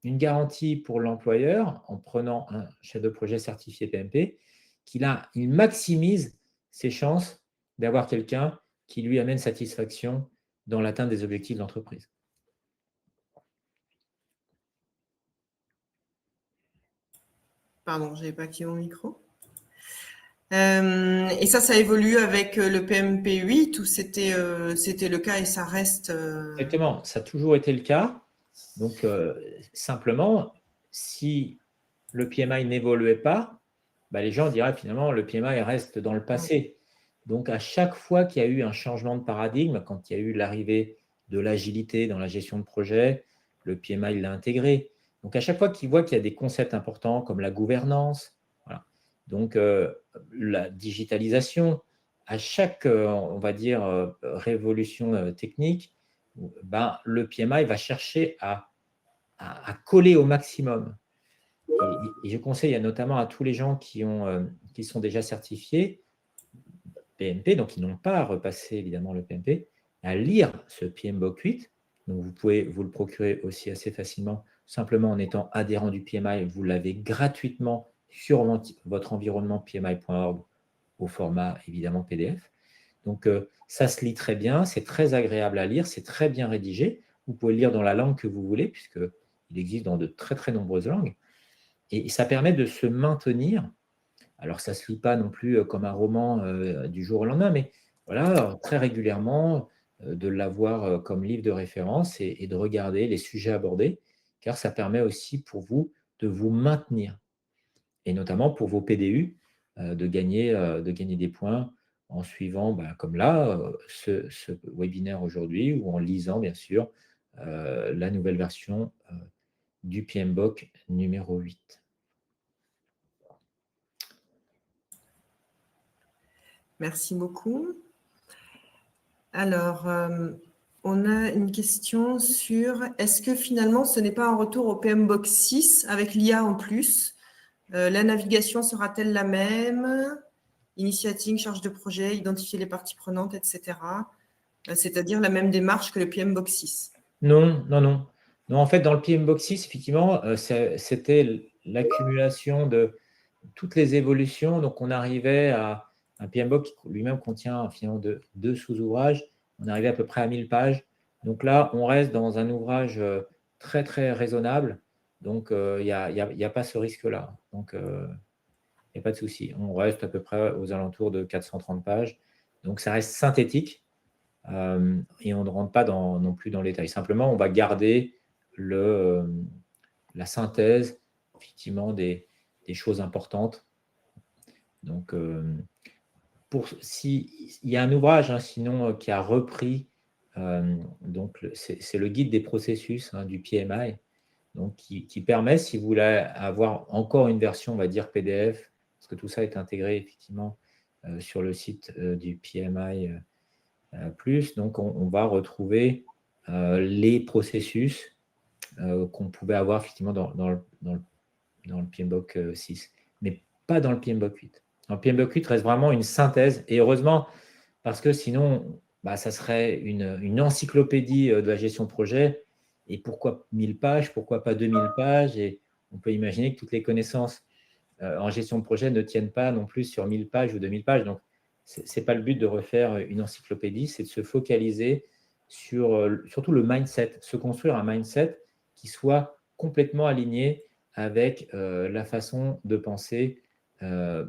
une garantie pour l'employeur en prenant un chef de projet certifié PMP il maximise ses chances d'avoir quelqu'un qui lui amène satisfaction dans l'atteinte des objectifs de l'entreprise. Pardon, je n'avais pas activé mon micro. Et ça évolue avec le PMP 8 ou c'était le cas et ça reste… Exactement, ça a toujours été le cas. Donc, simplement, si le PMI n'évoluait pas, les gens diraient finalement le PMI reste dans le passé. Donc, à chaque fois qu'il y a eu un changement de paradigme, quand il y a eu l'arrivée de l'agilité dans la gestion de projet, le PMI l'a intégré. Donc, à chaque fois qu'il voit qu'il y a des concepts importants comme la gouvernance, voilà. Donc la digitalisation, à chaque, on va dire, révolution technique, le PMI va chercher à coller au maximum. Et je conseille notamment à tous les gens qui sont déjà certifiés PMP, donc qui n'ont pas repassé évidemment le PMP, à lire ce PMBOK 8. Donc vous pouvez vous le procurer aussi assez facilement, simplement en étant adhérent du PMI. Vous l'avez gratuitement sur votre environnement PMI.org au format évidemment PDF. Donc ça se lit très bien, c'est très agréable à lire, c'est très bien rédigé. Vous pouvez le lire dans la langue que vous voulez, puisqu'il existe dans de très très nombreuses langues. Et ça permet de se maintenir. Alors, ça ne se lit pas non plus comme un roman du jour au lendemain, mais voilà, très régulièrement, de l'avoir comme livre de référence et de regarder les sujets abordés, car ça permet aussi pour vous de vous maintenir, et notamment pour vos PDU, de gagner des points en suivant, comme là, ce webinaire aujourd'hui, ou en lisant, bien sûr, la nouvelle version du PMBOK numéro 8. Merci beaucoup. Alors, on a une question sur est-ce que finalement ce n'est pas un retour au PMBOK 6 avec l'IA en plus? La navigation sera-t-elle la même? Initiating, charge de projet, identifier les parties prenantes, etc. C'est-à-dire la même démarche que le PMBOK 6. Non. En fait, dans le PMBOK 6, effectivement, c'était l'accumulation de toutes les évolutions. Donc, on arrivait à un PMBOK qui lui-même contient finalement deux sous-ouvrages. On arrivait à peu près à 1000 pages. Donc là, on reste dans un ouvrage très, très raisonnable. Donc, il n'y a pas ce risque-là. Donc, il n'y a pas de souci. On reste à peu près aux alentours de 430 pages. Donc, ça reste synthétique. Et on ne rentre pas non plus dans le détail. Simplement, on va garder la synthèse, effectivement, des choses importantes. Donc, il y a un ouvrage, sinon, qui a repris, donc c'est le guide des processus du PMI, donc qui permet, si vous voulez avoir encore une version, on va dire PDF, parce que tout ça est intégré, effectivement, sur le site du PMI+. Donc, on va retrouver les processus qu'on pouvait avoir effectivement dans le PMBOK 6, mais pas dans le PMBOK 8. Dans le PMBOK 8 reste vraiment une synthèse, et heureusement, parce que sinon, ça serait une encyclopédie de la gestion de projet, et pourquoi 1000 pages, pourquoi pas 2000 pages, et on peut imaginer que toutes les connaissances en gestion de projet ne tiennent pas non plus sur 1000 pages ou 2000 pages. Donc, ce n'est pas le but de refaire une encyclopédie, c'est de se focaliser sur surtout le mindset, se construire un mindset qui soit complètement aligné avec la façon de penser, on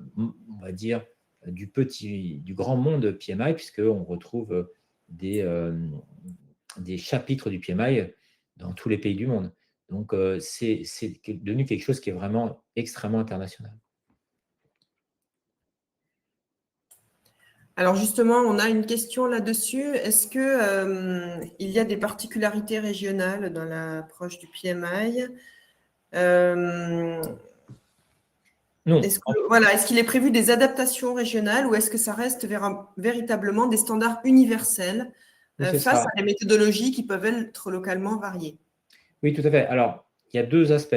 va dire, du grand monde PMI, puisqu'on retrouve des chapitres du PMI dans tous les pays du monde. Donc, c'est devenu quelque chose qui est vraiment extrêmement international. Alors justement, on a une question là-dessus. Est-ce qu'il y a des particularités régionales dans l'approche du PMI? Non. Est-ce qu'il est prévu des adaptations régionales ou est-ce que ça reste véritablement des standards universels C'est face ça. à des méthodologies qui peuvent être localement variées? Oui, tout à fait. Alors, il y a deux aspects.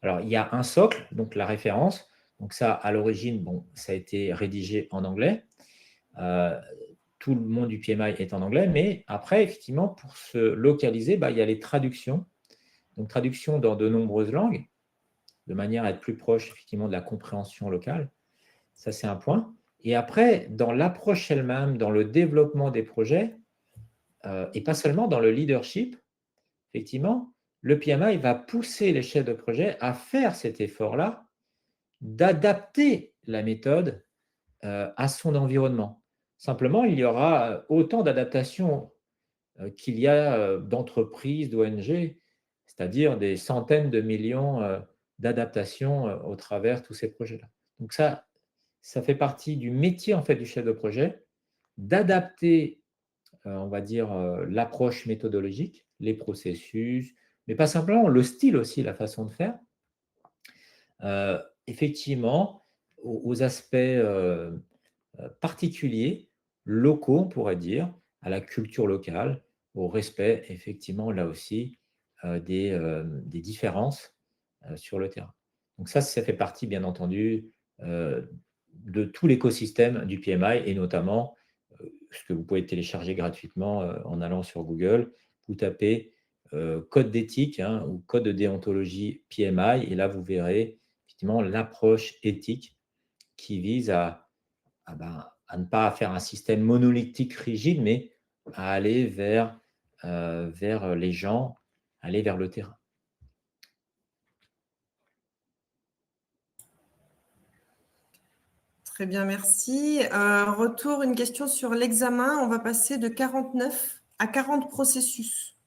Alors, il y a un socle, donc la référence. Donc ça, à l'origine, bon, ça a été rédigé en anglais. Tout le monde du PMI est en anglais, mais après, effectivement, pour se localiser, il y a les traductions. Donc, traduction dans de nombreuses langues, de manière à être plus proche, effectivement, de la compréhension locale. Ça, c'est un point. Et après, dans l'approche elle-même, dans le développement des projets, et pas seulement dans le leadership, effectivement, le PMI va pousser les chefs de projet à faire cet effort-là, d'adapter la méthode à son environnement. Simplement, il y aura autant d'adaptations qu'il y a d'entreprises, d'ONG, c'est-à-dire des centaines de millions d'adaptations au travers de tous ces projets-là. Donc ça fait partie du métier en fait du chef de projet, d'adapter, on va dire, l'approche méthodologique, les processus, mais pas simplement, le style aussi, la façon de faire, effectivement, aux aspects particuliers, locaux, on pourrait dire, à la culture locale, au respect, effectivement, là aussi, des différences sur le terrain. Donc ça fait partie, bien entendu, de tout l'écosystème du PMI et notamment ce que vous pouvez télécharger gratuitement en allant sur Google. Vous tapez code d'éthique ou code de déontologie PMI et là, vous verrez effectivement l'approche éthique qui vise à ne pas faire un système monolithique rigide, mais à aller vers les gens, aller vers le terrain. Très bien, merci. Retour, une question sur l'examen. On va passer de 49 à 40 processus.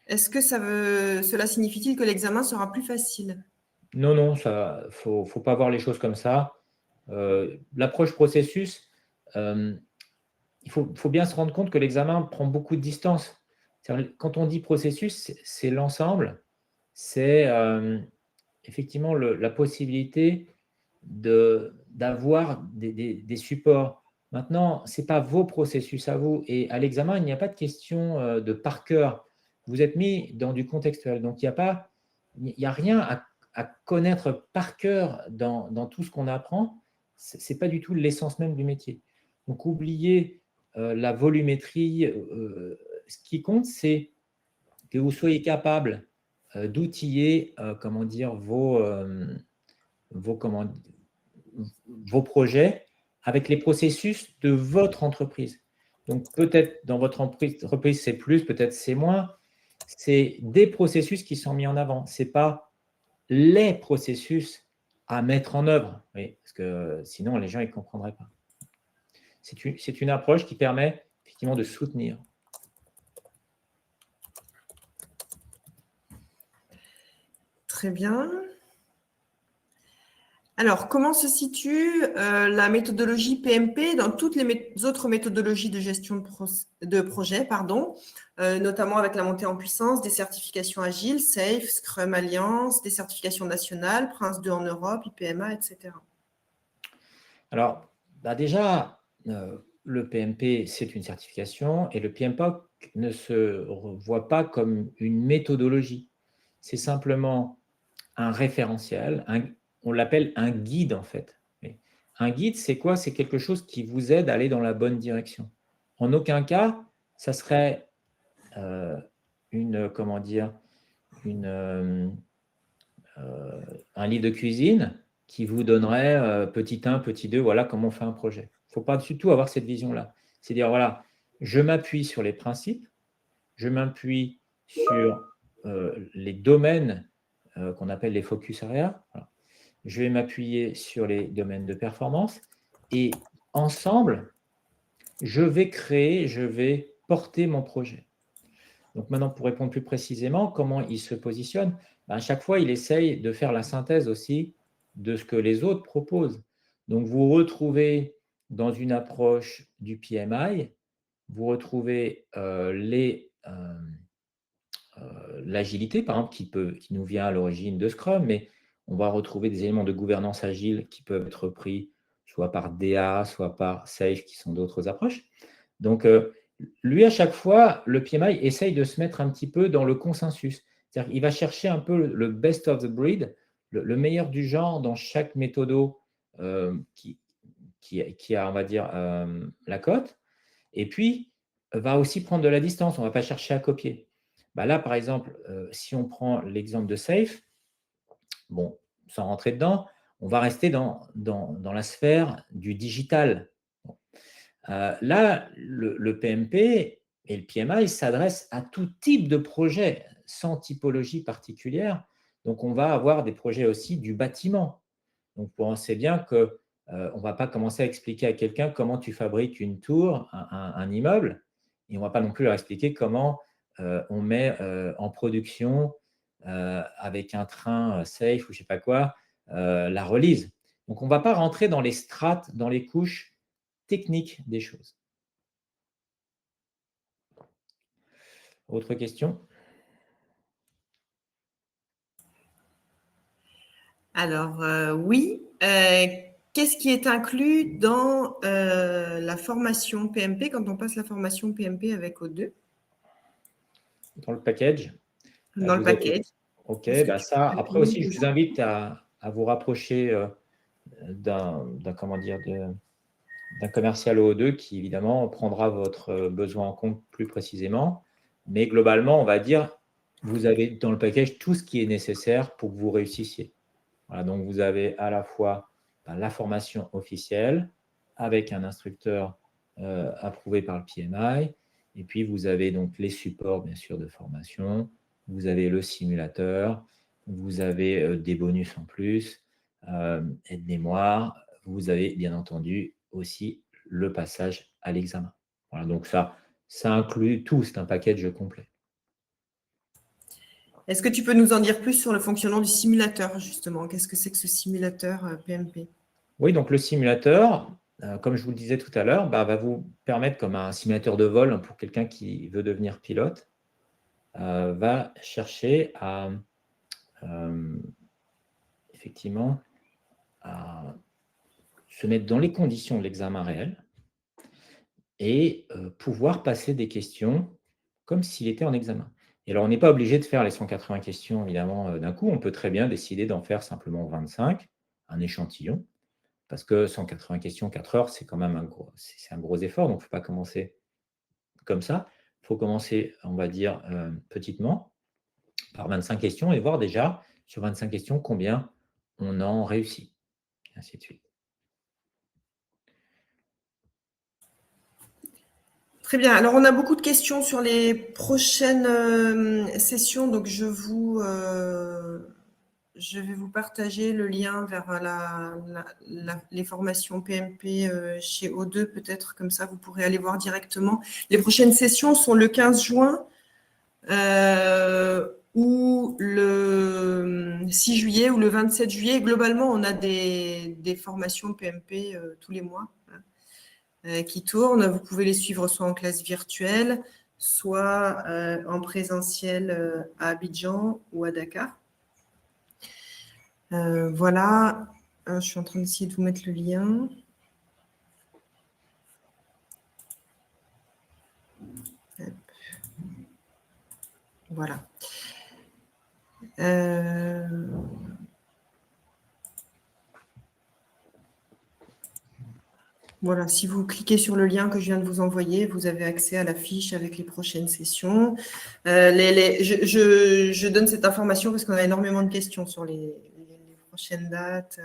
Est-ce que cela signifie-t-il que l'examen sera plus facile? Non, non, il ne faut pas voir les choses comme ça. L'approche processus, il faut bien se rendre compte que l'examen prend beaucoup de distance. Quand on dit processus, c'est l'ensemble, c'est effectivement la possibilité d'avoir des supports. Maintenant, ce n'est pas vos processus à vous. Et à l'examen, il n'y a pas de question de par cœur. Vous êtes mis dans du contextuel. Donc, il n'y a rien à connaître par cœur dans tout ce qu'on apprend. Ce n'est pas du tout l'essence même du métier. Donc, oubliez la volumétrie. Ce qui compte, c'est que vous soyez capable d'outiller comment dire, vos projets avec les processus de votre entreprise. Donc, peut-être dans votre entreprise, c'est plus, peut-être c'est moins. C'est des processus qui sont mis en avant. Ce n'est pas les processus à mettre en œuvre. Oui, parce que sinon, les gens ne comprendraient pas. C'est une approche qui permet effectivement de soutenir. Très bien. Alors, comment se situe la méthodologie PMP dans toutes les autres méthodologies de gestion de projet, notamment avec la montée en puissance des certifications agiles, SAFe, Scrum Alliance, des certifications nationales, Prince 2 en Europe, IPMA, etc. Alors, déjà, le PMP, c'est une certification et le PMPOC ne se voit pas comme une méthodologie. C'est simplement un référentiel, on l'appelle un guide en fait. Un guide, c'est quoi? C'est quelque chose qui vous aide à aller dans la bonne direction. En aucun cas, ça serait comment dire, un livre de cuisine qui vous donnerait petit 1, petit 2, voilà comment on fait un projet. Il ne faut pas du tout avoir cette vision-là. C'est dire, voilà, je m'appuie sur les principes, je m'appuie sur les domaines qu'on appelle les focus areas. Voilà. Je vais m'appuyer sur les domaines de performance et ensemble, je vais porter mon projet. Donc maintenant, pour répondre plus précisément, comment il se positionne, à chaque fois, il essaye de faire la synthèse aussi de ce que les autres proposent. Donc vous retrouvez dans une approche du PMI, vous retrouvez l'agilité, par exemple, qui nous vient à l'origine de Scrum, mais on va retrouver des éléments de gouvernance agile qui peuvent être pris soit par DA, soit par SAFe, qui sont d'autres approches. Donc, lui, à chaque fois, le PMI essaye de se mettre un petit peu dans le consensus. C'est-à-dire qu'il va chercher un peu le best of the breed, le meilleur du genre dans chaque méthodo qui a, on va dire, la cote. Et puis, va aussi prendre de la distance. On ne va pas chercher à copier. Bah là, par exemple, si on prend l'exemple de SAFe, bon, sans rentrer dedans, on va rester dans la sphère du digital. Là, le PMP et le PMI s'adressent à tout type de projet, sans typologie particulière. Donc, on va avoir des projets aussi du bâtiment. Donc, vous pensez bien que on ne va pas commencer à expliquer à quelqu'un comment tu fabriques une tour, un immeuble, et on ne va pas non plus leur expliquer comment on met en production avec un train safe ou je ne sais pas quoi, la release. Donc, on ne va pas rentrer dans les strates, dans les couches techniques des choses. Autre question? Alors, oui. Qu'est-ce qui est inclus dans la formation PMP quand on passe la formation PMP avec O2? Dans le package. Dans le Vous avez... package. Ok, Est-ce que bah tu ça, peux après aussi, je vous invite à vous rapprocher d'un commercial OO2 qui, évidemment, prendra votre besoin en compte plus précisément. Mais globalement, on va dire, vous avez dans le package tout ce qui est nécessaire pour que vous réussissiez. Voilà, donc, vous avez à la fois la formation officielle avec un instructeur approuvé par le PMI. Et puis, vous avez donc les supports, bien sûr, de formation. Vous avez le simulateur. Vous avez des bonus en plus, aide-mémoire. Vous avez, bien entendu, aussi le passage à l'examen. Voilà, donc ça inclut tout. C'est un package complet. Est-ce que tu peux nous en dire plus sur le fonctionnement du simulateur, justement? Qu'est-ce que c'est que ce simulateur PMP? Oui, donc le simulateur, comme je vous le disais tout à l'heure, va vous permettre, comme un simulateur de vol pour quelqu'un qui veut devenir pilote, va chercher à effectivement à se mettre dans les conditions de l'examen réel et pouvoir passer des questions comme s'il était en examen. Et alors, on n'est pas obligé de faire les 180 questions, évidemment, d'un coup. On peut très bien décider d'en faire simplement 25, un échantillon, parce que 180 questions, 4 heures, c'est quand même un gros effort, donc il ne faut pas commencer comme ça. Il faut commencer, on va dire, petitement, par 25 questions, et voir déjà, sur 25 questions, combien on en réussit, et ainsi de suite. Très bien. Alors, on a beaucoup de questions sur les prochaines sessions. Donc, je vais vous partager le lien vers les formations PMP chez O2, peut-être. Comme ça, vous pourrez aller voir directement. Les prochaines sessions sont le 15 juin ou le 6 juillet ou le 27 juillet. Globalement, on a des formations PMP tous les mois qui tournent. Vous pouvez les suivre soit en classe virtuelle, soit en présentiel à Abidjan ou à Dakar. Voilà, je suis en train d'essayer de vous mettre le lien. Voilà. Voilà, si vous cliquez sur le lien que je viens de vous envoyer, vous avez accès à la fiche avec les prochaines sessions. Je donne cette information parce qu'on a énormément de questions sur les prochaines dates.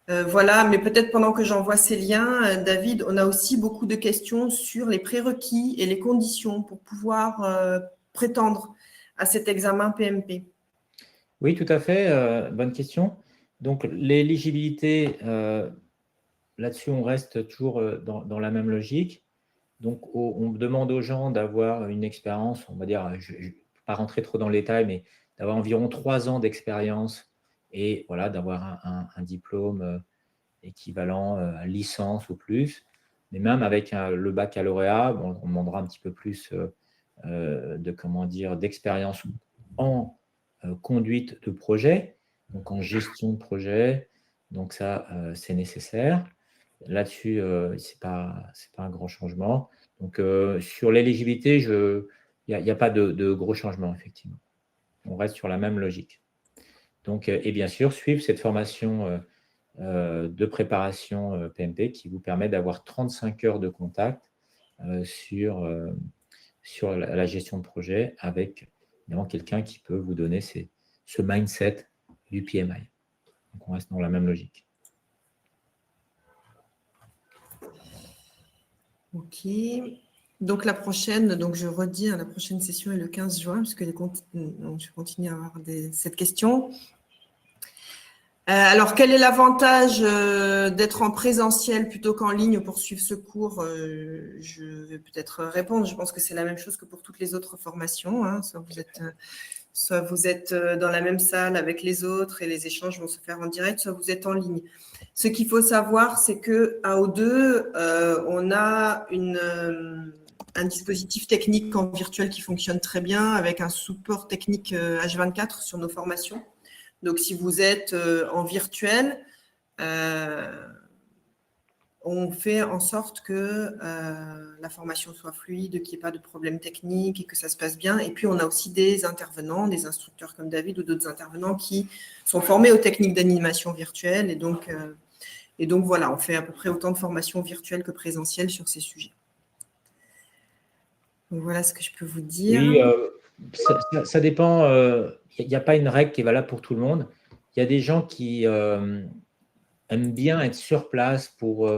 Voilà, mais peut-être pendant que j'envoie ces liens, David, on a aussi beaucoup de questions sur les prérequis et les conditions pour pouvoir prétendre à cet examen PMP. Oui, tout à fait. Bonne question. Donc, l'éligibilité, là-dessus, on reste toujours dans la même logique. Donc, on demande aux gens d'avoir une expérience, on va dire, je ne vais pas rentrer trop dans le détail, mais d'avoir environ 3 ans d'expérience et voilà, d'avoir un diplôme équivalent à licence ou plus. Mais même avec le baccalauréat, bon, on demandera un petit peu plus d'expérience en conduite de projet, donc en gestion de projet. Donc ça, c'est nécessaire. Là-dessus, c'est pas un grand changement. Donc, sur l'éligibilité, il n'y a pas de gros changements, effectivement. On reste sur la même logique. Donc, et bien sûr, suivre cette formation de préparation PMP qui vous permet d'avoir 35 heures de contact sur la gestion de projet avec évidemment quelqu'un qui peut vous donner ce mindset du PMI. Donc, on reste dans la même logique. Ok. Donc, la prochaine, donc je redis, la prochaine session est le 15 juin, puisque je continue à avoir cette question. Alors, quel est l'avantage d'être en présentiel plutôt qu'en ligne pour suivre ce cours? Je vais peut-être répondre. Je pense que c'est la même chose que pour toutes les autres formations, hein. Soit vous êtes dans la même salle avec les autres et les échanges vont se faire en direct, soit vous êtes en ligne. Ce qu'il faut savoir, c'est qu'à O2, on a un dispositif technique en virtuel qui fonctionne très bien avec un support technique H24 sur nos formations. Donc, si vous êtes en virtuel, on fait en sorte que la formation soit fluide, qu'il n'y ait pas de problème technique et que ça se passe bien. Et puis, on a aussi des intervenants, des instructeurs comme David ou d'autres intervenants qui sont formés aux techniques d'animation virtuelle. Et donc, voilà, on fait à peu près autant de formations virtuelles que présentielles sur ces sujets. Donc, voilà ce que je peux vous dire. Oui, ça dépend. Il n'y a pas une règle qui est valable pour tout le monde. Il y a des gens qui aiment bien être sur place pour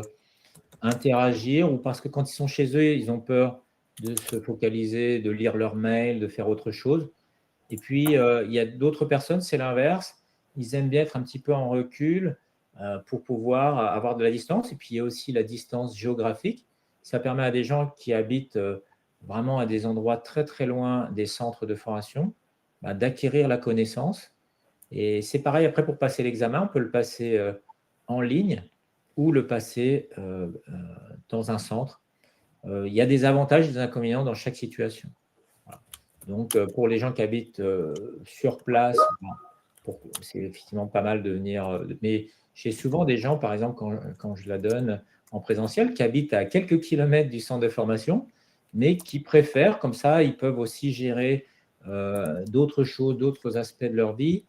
interagir ou parce que quand ils sont chez eux, ils ont peur de se focaliser, de lire leurs mails, de faire autre chose. Et puis, il y a d'autres personnes, c'est l'inverse. Ils aiment bien être un petit peu en recul pour pouvoir avoir de la distance. Et puis, il y a aussi la distance géographique. Ça permet à des gens qui habitent vraiment à des endroits très, très loin des centres de formation d'acquérir la connaissance. Et c'est pareil après pour passer l'examen. On peut le passer en ligne ou le passer dans un centre. Il y a des avantages et des inconvénients dans chaque situation. Voilà. Donc, pour les gens qui habitent sur place, c'est effectivement pas mal de venir. Mais j'ai souvent des gens, par exemple, quand je la donne en présentiel, qui habitent à quelques kilomètres du centre de formation, mais qui préfèrent, comme ça, ils peuvent aussi gérer d'autres choses, d'autres aspects de leur vie,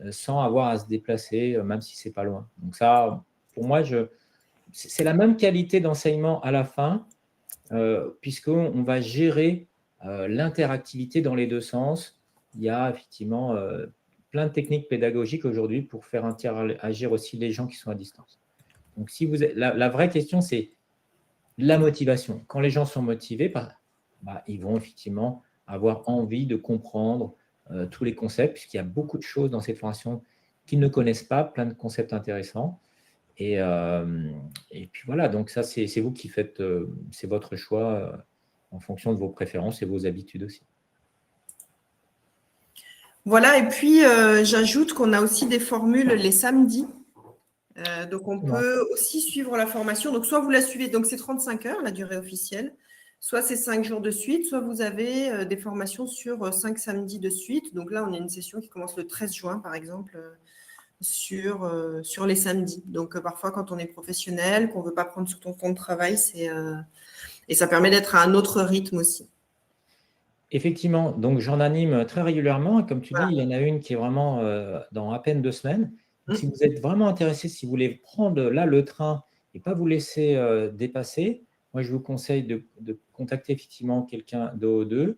sans avoir à se déplacer, même si ce n'est pas loin. Donc ça, pour moi, c'est la même qualité d'enseignement à la fin, puisqu'on va gérer l'interactivité dans les deux sens. Il y a effectivement plein de techniques pédagogiques aujourd'hui pour faire interagir aussi les gens qui sont à distance. Donc, si vous êtes, la vraie question, c'est la motivation. Quand les gens sont motivés, ils vont effectivement avoir envie de comprendre tous les concepts, puisqu'il y a beaucoup de choses dans cette formation qu'ils ne connaissent pas, plein de concepts intéressants. Et puis voilà, donc ça, c'est vous qui faites, c'est votre choix en fonction de vos préférences et vos habitudes aussi. Voilà, et puis j'ajoute qu'on a aussi des formules les samedis. Donc, on peut aussi suivre la formation. Donc, soit vous la suivez, donc c'est 35 heures, la durée officielle, soit c'est 5 jours de suite, soit vous avez des formations sur 5 samedis de suite. Donc là, on a une session qui commence le 13 juin, par exemple, sur les samedis. Donc, parfois, quand on est professionnel, qu'on ne veut pas prendre sur ton temps de travail, et ça permet d'être à un autre rythme aussi. Effectivement, donc j'en anime très régulièrement. Et comme tu dis, il y en a une qui est vraiment dans à peine 2 semaines. Donc, si vous êtes vraiment intéressé, si vous voulez prendre là le train et pas vous laisser dépasser, moi je vous conseille de contacter effectivement quelqu'un de O2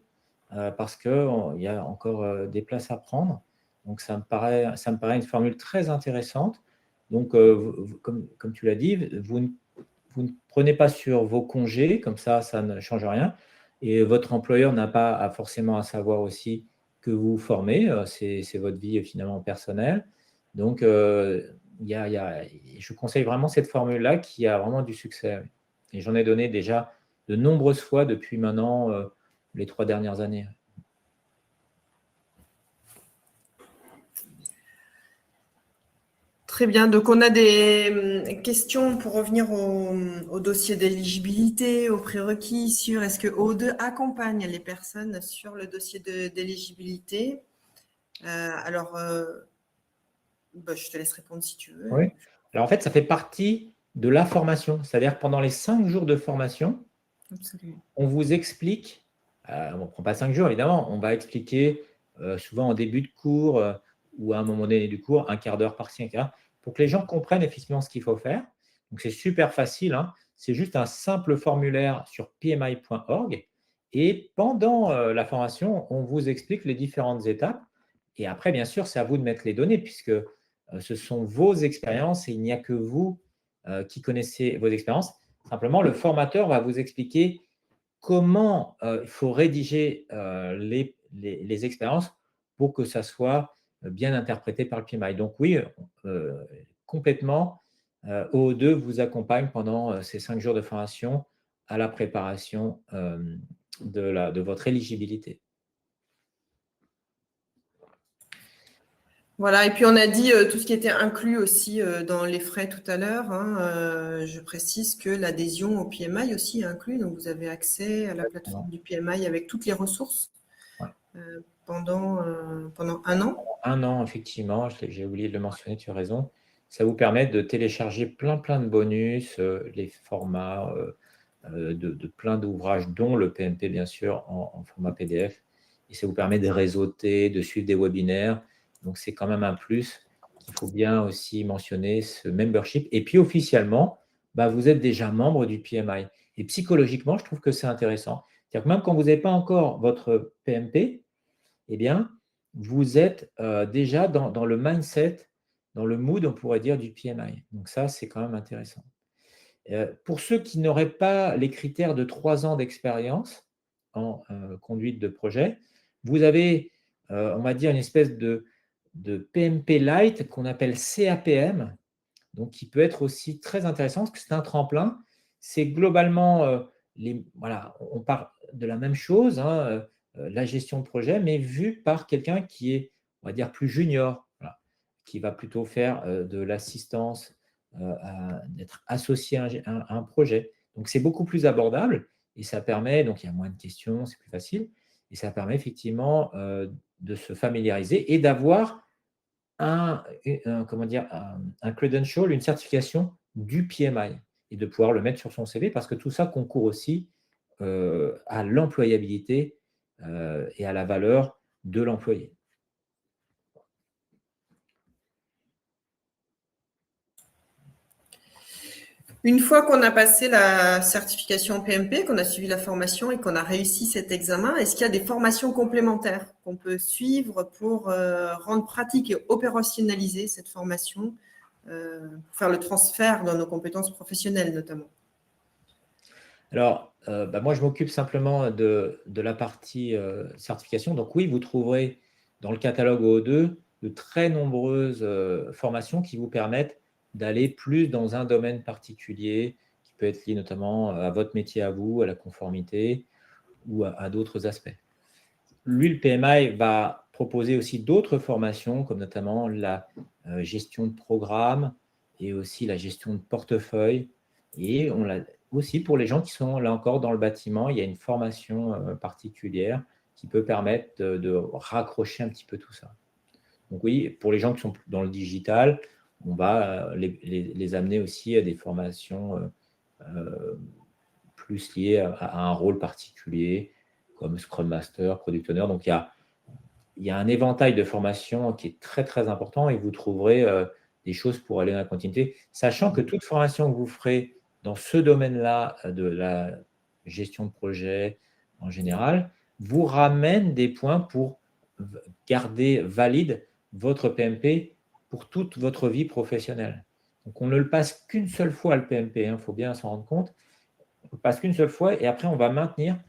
parce qu'il y a encore des places à prendre. Donc ça me paraît une formule très intéressante. Donc comme tu l'as dit, vous ne prenez pas sur vos congés, comme ça ne change rien. Et votre employeur n'a pas forcément à savoir aussi que vous vous formez. C'est votre vie finalement personnelle. Donc, je conseille vraiment cette formule-là qui a vraiment du succès. Et j'en ai donné déjà de nombreuses fois depuis maintenant les 3 dernières années. Très bien. Donc, on a des questions pour revenir au dossier d'éligibilité, aux prérequis sur est-ce que O2 accompagne les personnes sur le dossier d'éligibilité. Alors, je te laisse répondre si tu veux. Oui. Alors, en fait, ça fait partie de la formation. C'est-à-dire que pendant les 5 jours de formation, Absolument. on vous explique, on ne prend pas 5 jours évidemment, on va expliquer souvent en début de cours ou à un moment donné du cours, un quart d'heure par-ci, un quart, pour que les gens comprennent effectivement ce qu'il faut faire. Donc c'est super facile, hein. C'est juste un simple formulaire sur pmi.org et pendant la formation, on vous explique les différentes étapes et après, bien sûr, c'est à vous de mettre les données puisque ce sont vos expériences et il n'y a que vous qui connaissez vos expériences. Simplement, le formateur va vous expliquer comment il faut rédiger les expériences pour que ça soit bien interprété par le PMI. Donc oui, complètement, OO2 vous accompagne pendant ces 5 jours de formation à la préparation de votre éligibilité. Voilà, et puis on a dit tout ce qui était inclus aussi dans les frais tout à l'heure, hein. Je précise que l'adhésion au PMI aussi est inclus, donc vous avez accès à la plateforme du PMI avec toutes les ressources pendant 1 an. 1 an, effectivement, j'ai oublié de le mentionner, tu as raison. Ça vous permet de télécharger plein de bonus, les formats de plein d'ouvrages, dont le PMP, bien sûr, en format PDF. Et ça vous permet de réseauter, de suivre des webinaires. Donc, c'est quand même un plus qu'il faut bien aussi mentionner, ce membership. Et puis, officiellement, vous êtes déjà membre du PMI. Et psychologiquement, je trouve que c'est intéressant. C'est-à-dire que même quand vous n'avez pas encore votre PMP, eh bien, vous êtes déjà dans le mindset, dans le mood, on pourrait dire, du PMI. Donc ça, c'est quand même intéressant. Pour ceux qui n'auraient pas les critères de 3 ans d'expérience en conduite de projet, vous avez, on va dire, une espèce de PMP Light qu'on appelle CAPM, donc qui peut être aussi très intéressant parce que c'est un tremplin. C'est globalement, voilà, on parle de la même chose, hein, la gestion de projet, mais vue par quelqu'un qui est, on va dire, plus junior, voilà, qui va plutôt faire de l'assistance, d'être associé à un projet. Donc, c'est beaucoup plus abordable et ça permet, donc il y a moins de questions, c'est plus facile, et ça permet effectivement de se familiariser et d'avoir comment dire, un credential, une certification du PMI et de pouvoir le mettre sur son CV parce que tout ça concourt aussi à l'employabilité et à la valeur de l'employé. Une fois qu'on a passé la certification PMP, qu'on a suivi la formation et qu'on a réussi cet examen, est-ce qu'il y a des formations complémentaires qu'on peut suivre pour rendre pratique et opérationnaliser cette formation, pour faire le transfert dans nos compétences professionnelles notamment? Alors, moi, je m'occupe simplement de la partie certification. Donc oui, vous trouverez dans le catalogue OO2 de très nombreuses formations qui vous permettent d'aller plus dans un domaine particulier qui peut être lié notamment à votre métier à vous, à la conformité ou à d'autres aspects. Lui, le PMI va proposer aussi d'autres formations, comme notamment la gestion de programme et aussi la gestion de portefeuille. Et on l'a aussi pour les gens qui sont là encore dans le bâtiment, il y a une formation particulière qui peut permettre de raccrocher un petit peu tout ça. Donc oui, pour les gens qui sont dans le digital, on va les amener aussi à des formations plus liées à un rôle particulier, comme Scrum Master, Product Owner. Donc, il y a un éventail de formations qui est très important et vous trouverez des choses pour aller dans la continuité, sachant que toute formation que vous ferez dans ce domaine-là de la gestion de projet en général, vous ramène des points pour garder valide votre PMP pour toute votre vie professionnelle. Donc, on ne le passe qu'une seule fois, le PMP, il faut bien s'en rendre compte. On ne passe qu'une seule fois et après, on va maintenir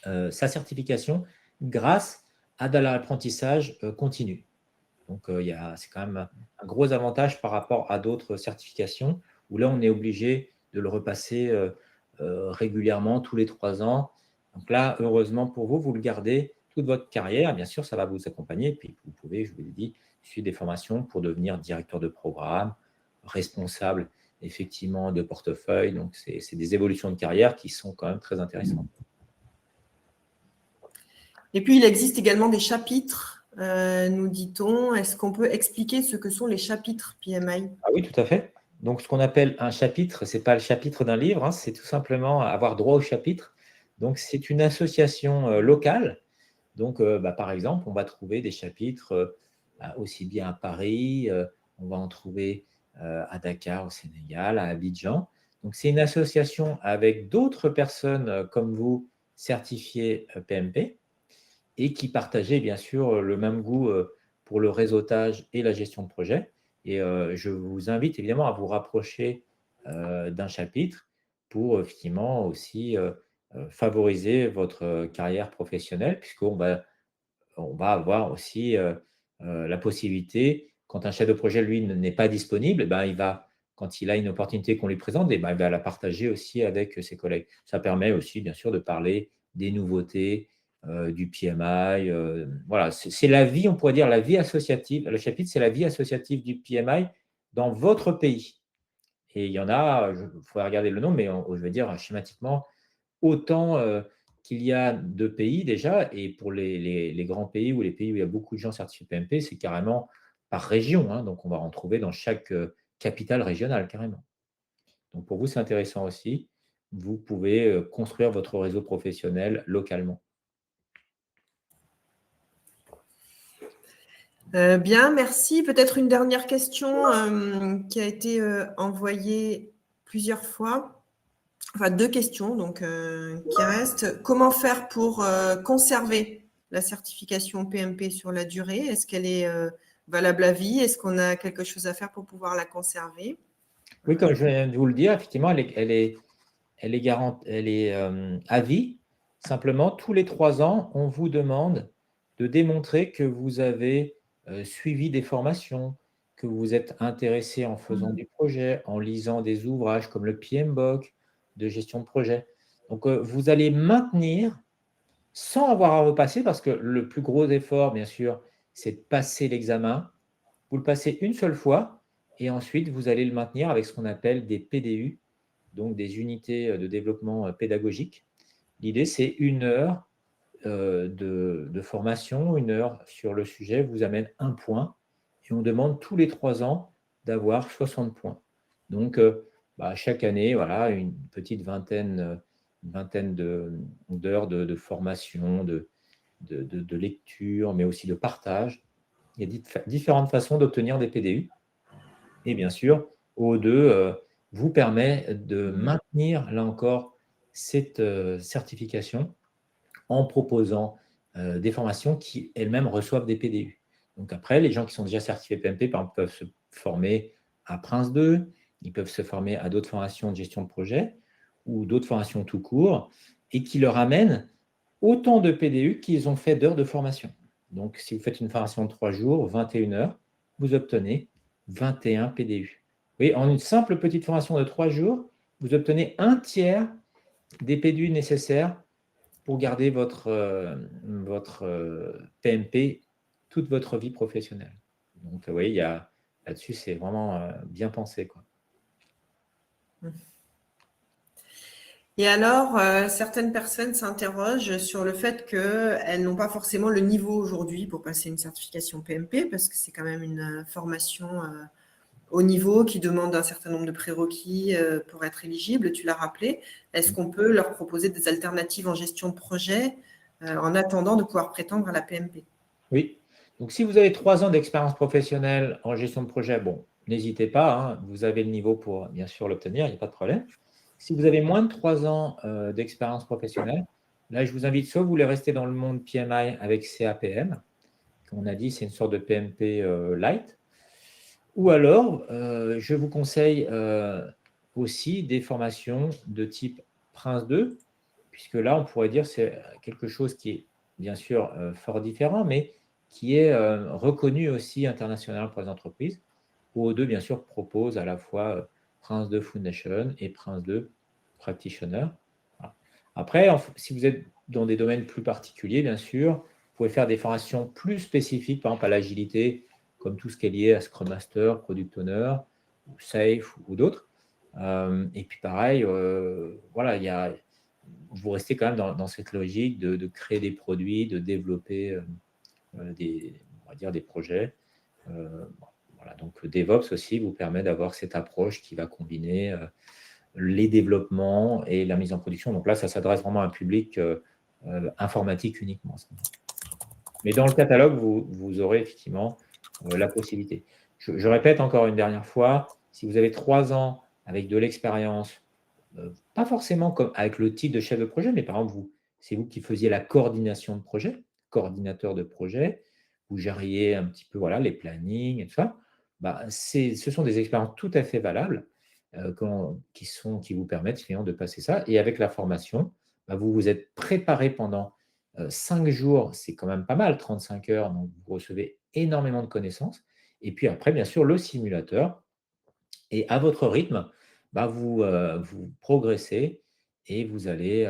sa certification grâce à de l'apprentissage continu. Donc, c'est quand même un gros avantage par rapport à d'autres certifications où là, on est obligé de le repasser régulièrement tous les 3 ans. Donc là, heureusement pour vous, vous le gardez toute votre carrière. Bien sûr, ça va vous accompagner. Puis, vous pouvez, je vous l'ai dit, suivre des formations pour devenir directeur de programme, responsable effectivement de portefeuille. Donc, c'est des évolutions de carrière qui sont quand même très intéressantes. Et puis, il existe également des chapitres, nous dit-on. Est-ce qu'on peut expliquer ce que sont les chapitres PMI? Ah oui, tout à fait. Donc, ce qu'on appelle un chapitre, ce n'est pas le chapitre d'un livre, hein, c'est tout simplement avoir droit au chapitre. Donc, c'est une association locale. Donc, par exemple, on va trouver des chapitres aussi bien à Paris, on va en trouver à Dakar, au Sénégal, à Abidjan. Donc, c'est une association avec d'autres personnes comme vous, certifiées PMP, et qui partageaient bien sûr le même goût pour le réseautage et la gestion de projet. Et je vous invite évidemment à vous rapprocher d'un chapitre pour effectivement aussi favoriser votre carrière professionnelle, puisqu'on va avoir aussi la possibilité, quand un chef de projet, lui, n'est pas disponible, quand il a une opportunité qu'on lui présente, il va la partager aussi avec ses collègues. Ça permet aussi, bien sûr, de parler des nouveautés, du PMI. Voilà, c'est la vie, on pourrait dire, la vie associative. Le chapitre, c'est la vie associative du PMI dans votre pays. Et il y en a, il faudrait regarder le nom, mais je veux dire schématiquement, autant qu'il y a de pays déjà, et pour les grands pays ou les pays où il y a beaucoup de gens certifiés PMP, c'est carrément par région, hein, donc on va en trouver dans chaque capitale régionale, carrément. Donc pour vous, c'est intéressant aussi. Vous pouvez construire votre réseau professionnel localement. Bien, merci. Peut-être une dernière question qui a été envoyée plusieurs fois. Enfin, 2 questions donc, qui restent. Comment faire pour conserver la certification PMP sur la durée? Est-ce qu'elle est valable à vie? Est-ce qu'on a quelque chose à faire pour pouvoir la conserver? Oui, comme je viens de vous le dire, effectivement, elle est à vie. Simplement, tous les 3 ans, on vous demande de démontrer que vous avez suivi des formations, que vous êtes intéressé en faisant du projet, en lisant des ouvrages comme le PMBOK de gestion de projet. Donc, vous allez maintenir sans avoir à repasser, parce que le plus gros effort, bien sûr, c'est de passer l'examen. Vous le passez une seule fois et ensuite, vous allez le maintenir avec ce qu'on appelle des PDU, donc des unités de développement pédagogique. L'idée, c'est 1 heure de formation, 1 heure sur le sujet, vous amène 1 point et on demande tous les 3 ans d'avoir 60 points. Donc, chaque année, voilà, une petite vingtaine d'heures de formation, de lecture, mais aussi de partage. Il y a différentes façons d'obtenir des PDU. Et bien sûr, OO2 vous permet de maintenir, là encore, cette certification en proposant des formations qui elles-mêmes reçoivent des PDU. Donc après, les gens qui sont déjà certifiés PMP, par exemple, peuvent se former à Prince 2, ils peuvent se former à d'autres formations de gestion de projet ou d'autres formations tout court, et qui leur amènent autant de PDU qu'ils ont fait d'heures de formation. Donc, si vous faites une formation de 3 jours, 21 heures, vous obtenez 21 PDU. Oui, en une simple petite formation de 3 jours, vous obtenez 1/3 des PDU nécessaires pour garder votre PMP toute votre vie professionnelle. Donc, vous voyez, là-dessus, c'est vraiment bien pensé, quoi. Et alors, certaines personnes s'interrogent sur le fait qu'elles n'ont pas forcément le niveau aujourd'hui pour passer une certification PMP, parce que c'est quand même une formation haut niveau qui demande un certain nombre de prérequis pour être éligible, tu l'as rappelé. Est-ce qu'on peut leur proposer des alternatives en gestion de projet en attendant de pouvoir prétendre à la PMP? Oui. Donc, si vous avez 3 ans d'expérience professionnelle en gestion de projet, bon, n'hésitez pas, hein, vous avez le niveau pour, bien sûr, l'obtenir, il n'y a pas de problème. Si vous avez moins de 3 ans d'expérience professionnelle, là, je vous invite soit vous voulez rester dans le monde PMI avec CAPM, on a dit, c'est une sorte de PMP light, ou alors, je vous conseille aussi des formations de type Prince 2, puisque là, on pourrait dire que c'est quelque chose qui est bien sûr fort différent, mais qui est reconnu aussi international pour les entreprises. OO2, bien sûr, propose à la fois Prince 2 Foundation et Prince 2 Practitioner. Voilà. Après, si vous êtes dans des domaines plus particuliers, bien sûr, vous pouvez faire des formations plus spécifiques, par exemple à l'agilité, comme tout ce qui est lié à Scrum Master, Product Owner, ou Safe ou d'autres. Et puis pareil, voilà, vous restez quand même dans cette logique de créer des produits, de développer on va dire des projets. Voilà, donc DevOps aussi vous permet d'avoir cette approche qui va combiner les développements et la mise en production. Donc là, ça s'adresse vraiment à un public informatique uniquement. Mais dans le catalogue, vous aurez effectivement la possibilité. Je répète encore une dernière fois, si vous avez 3 ans avec de l'expérience, pas forcément comme avec le titre de chef de projet, mais par exemple, c'est vous qui faisiez la coordination de projet, coordinateur de projet, vous gériez un petit peu voilà, les plannings et tout ça, ce sont des expériences tout à fait valables qui vous permettent finalement de passer ça. Et avec la formation, vous vous êtes préparé pendant 5 jours, c'est quand même pas mal, 35 heures, donc vous recevez énormément de connaissances. Et puis après, bien sûr, le simulateur. Et à votre rythme, vous progressez et vous allez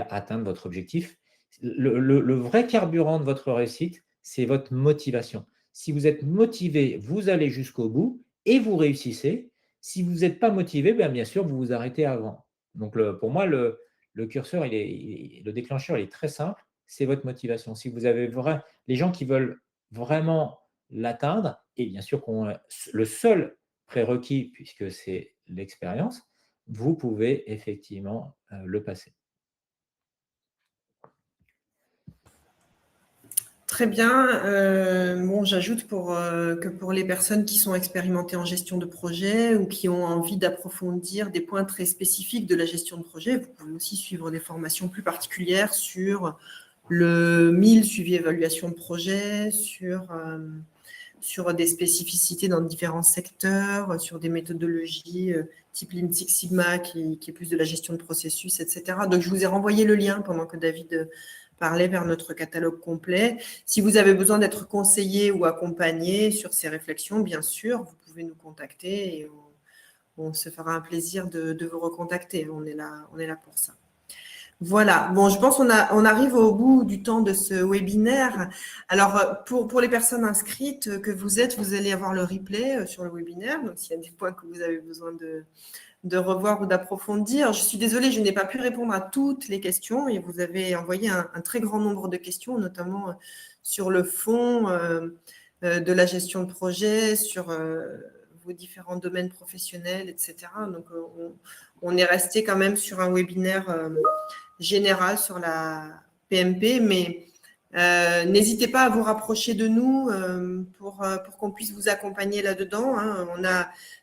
atteindre votre objectif. Le vrai carburant de votre réussite, c'est votre motivation. Si vous êtes motivé, vous allez jusqu'au bout et vous réussissez. Si vous n'êtes pas motivé, bien sûr, vous vous arrêtez avant. Donc, pour moi, le curseur, le déclencheur, il est très simple. C'est votre motivation. Si vous avez les gens qui veulent vraiment l'atteindre, et bien sûr, le seul prérequis, puisque c'est l'expérience, vous pouvez effectivement le passer. Très bien. J'ajoute que pour les personnes qui sont expérimentées en gestion de projet ou qui ont envie d'approfondir des points très spécifiques de la gestion de projet, vous pouvez aussi suivre des formations plus particulières sur le MIL, suivi évaluation de projet, sur des spécificités dans différents secteurs, sur des méthodologies type Lean Six Sigma qui est plus de la gestion de processus, etc. Donc, je vous ai renvoyé le lien pendant que David parlait vers notre catalogue complet. Si vous avez besoin d'être conseillé ou accompagné sur ces réflexions, bien sûr, vous pouvez nous contacter et on se fera un plaisir de vous recontacter. On est là pour ça. Voilà. Bon, je pense qu'on arrive au bout du temps de ce webinaire. Alors, pour les personnes inscrites que vous êtes, vous allez avoir le replay sur le webinaire. Donc, s'il y a des points que vous avez besoin de revoir ou d'approfondir. Je suis désolée, je n'ai pas pu répondre à toutes les questions et vous avez envoyé un très grand nombre de questions, notamment sur le fond de la gestion de projet, sur vos différents domaines professionnels, etc. Donc, on est resté quand même sur un webinaire général sur la PMP, mais n'hésitez pas à vous rapprocher de nous pour qu'on puisse vous accompagner là-dedans. Hein.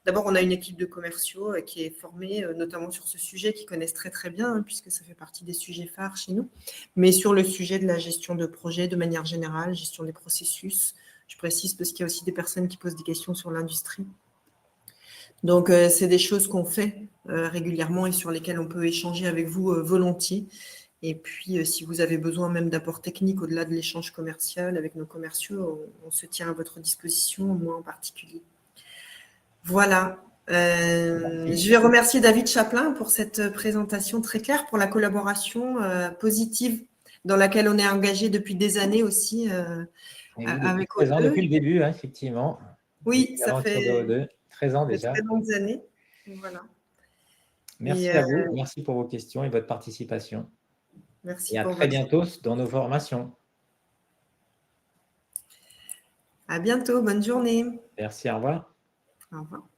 D'abord, on a une équipe de commerciaux qui est formée notamment sur ce sujet, qui connaissent très très bien, hein, puisque ça fait partie des sujets phares chez nous, mais sur le sujet de la gestion de projet de manière générale, gestion des processus. Je précise parce qu'il y a aussi des personnes qui posent des questions sur l'industrie. Donc, c'est des choses qu'on fait régulièrement et sur lesquelles on peut échanger avec vous volontiers. Et puis, si vous avez besoin même d'apports techniques au-delà de l'échange commercial avec nos commerciaux, on se tient à votre disposition, moi en particulier. Voilà. Je vais remercier David Chaplin pour cette présentation très claire, pour la collaboration positive dans laquelle on est engagé depuis des années aussi avec depuis le début, hein, effectivement. Oui, ça fait 13 ans déjà. Très longues années. Voilà. Merci à vous, merci pour vos questions et votre participation. Merci. Et à très bientôt dans nos formations. À bientôt, bonne journée. Merci, au revoir. Au revoir.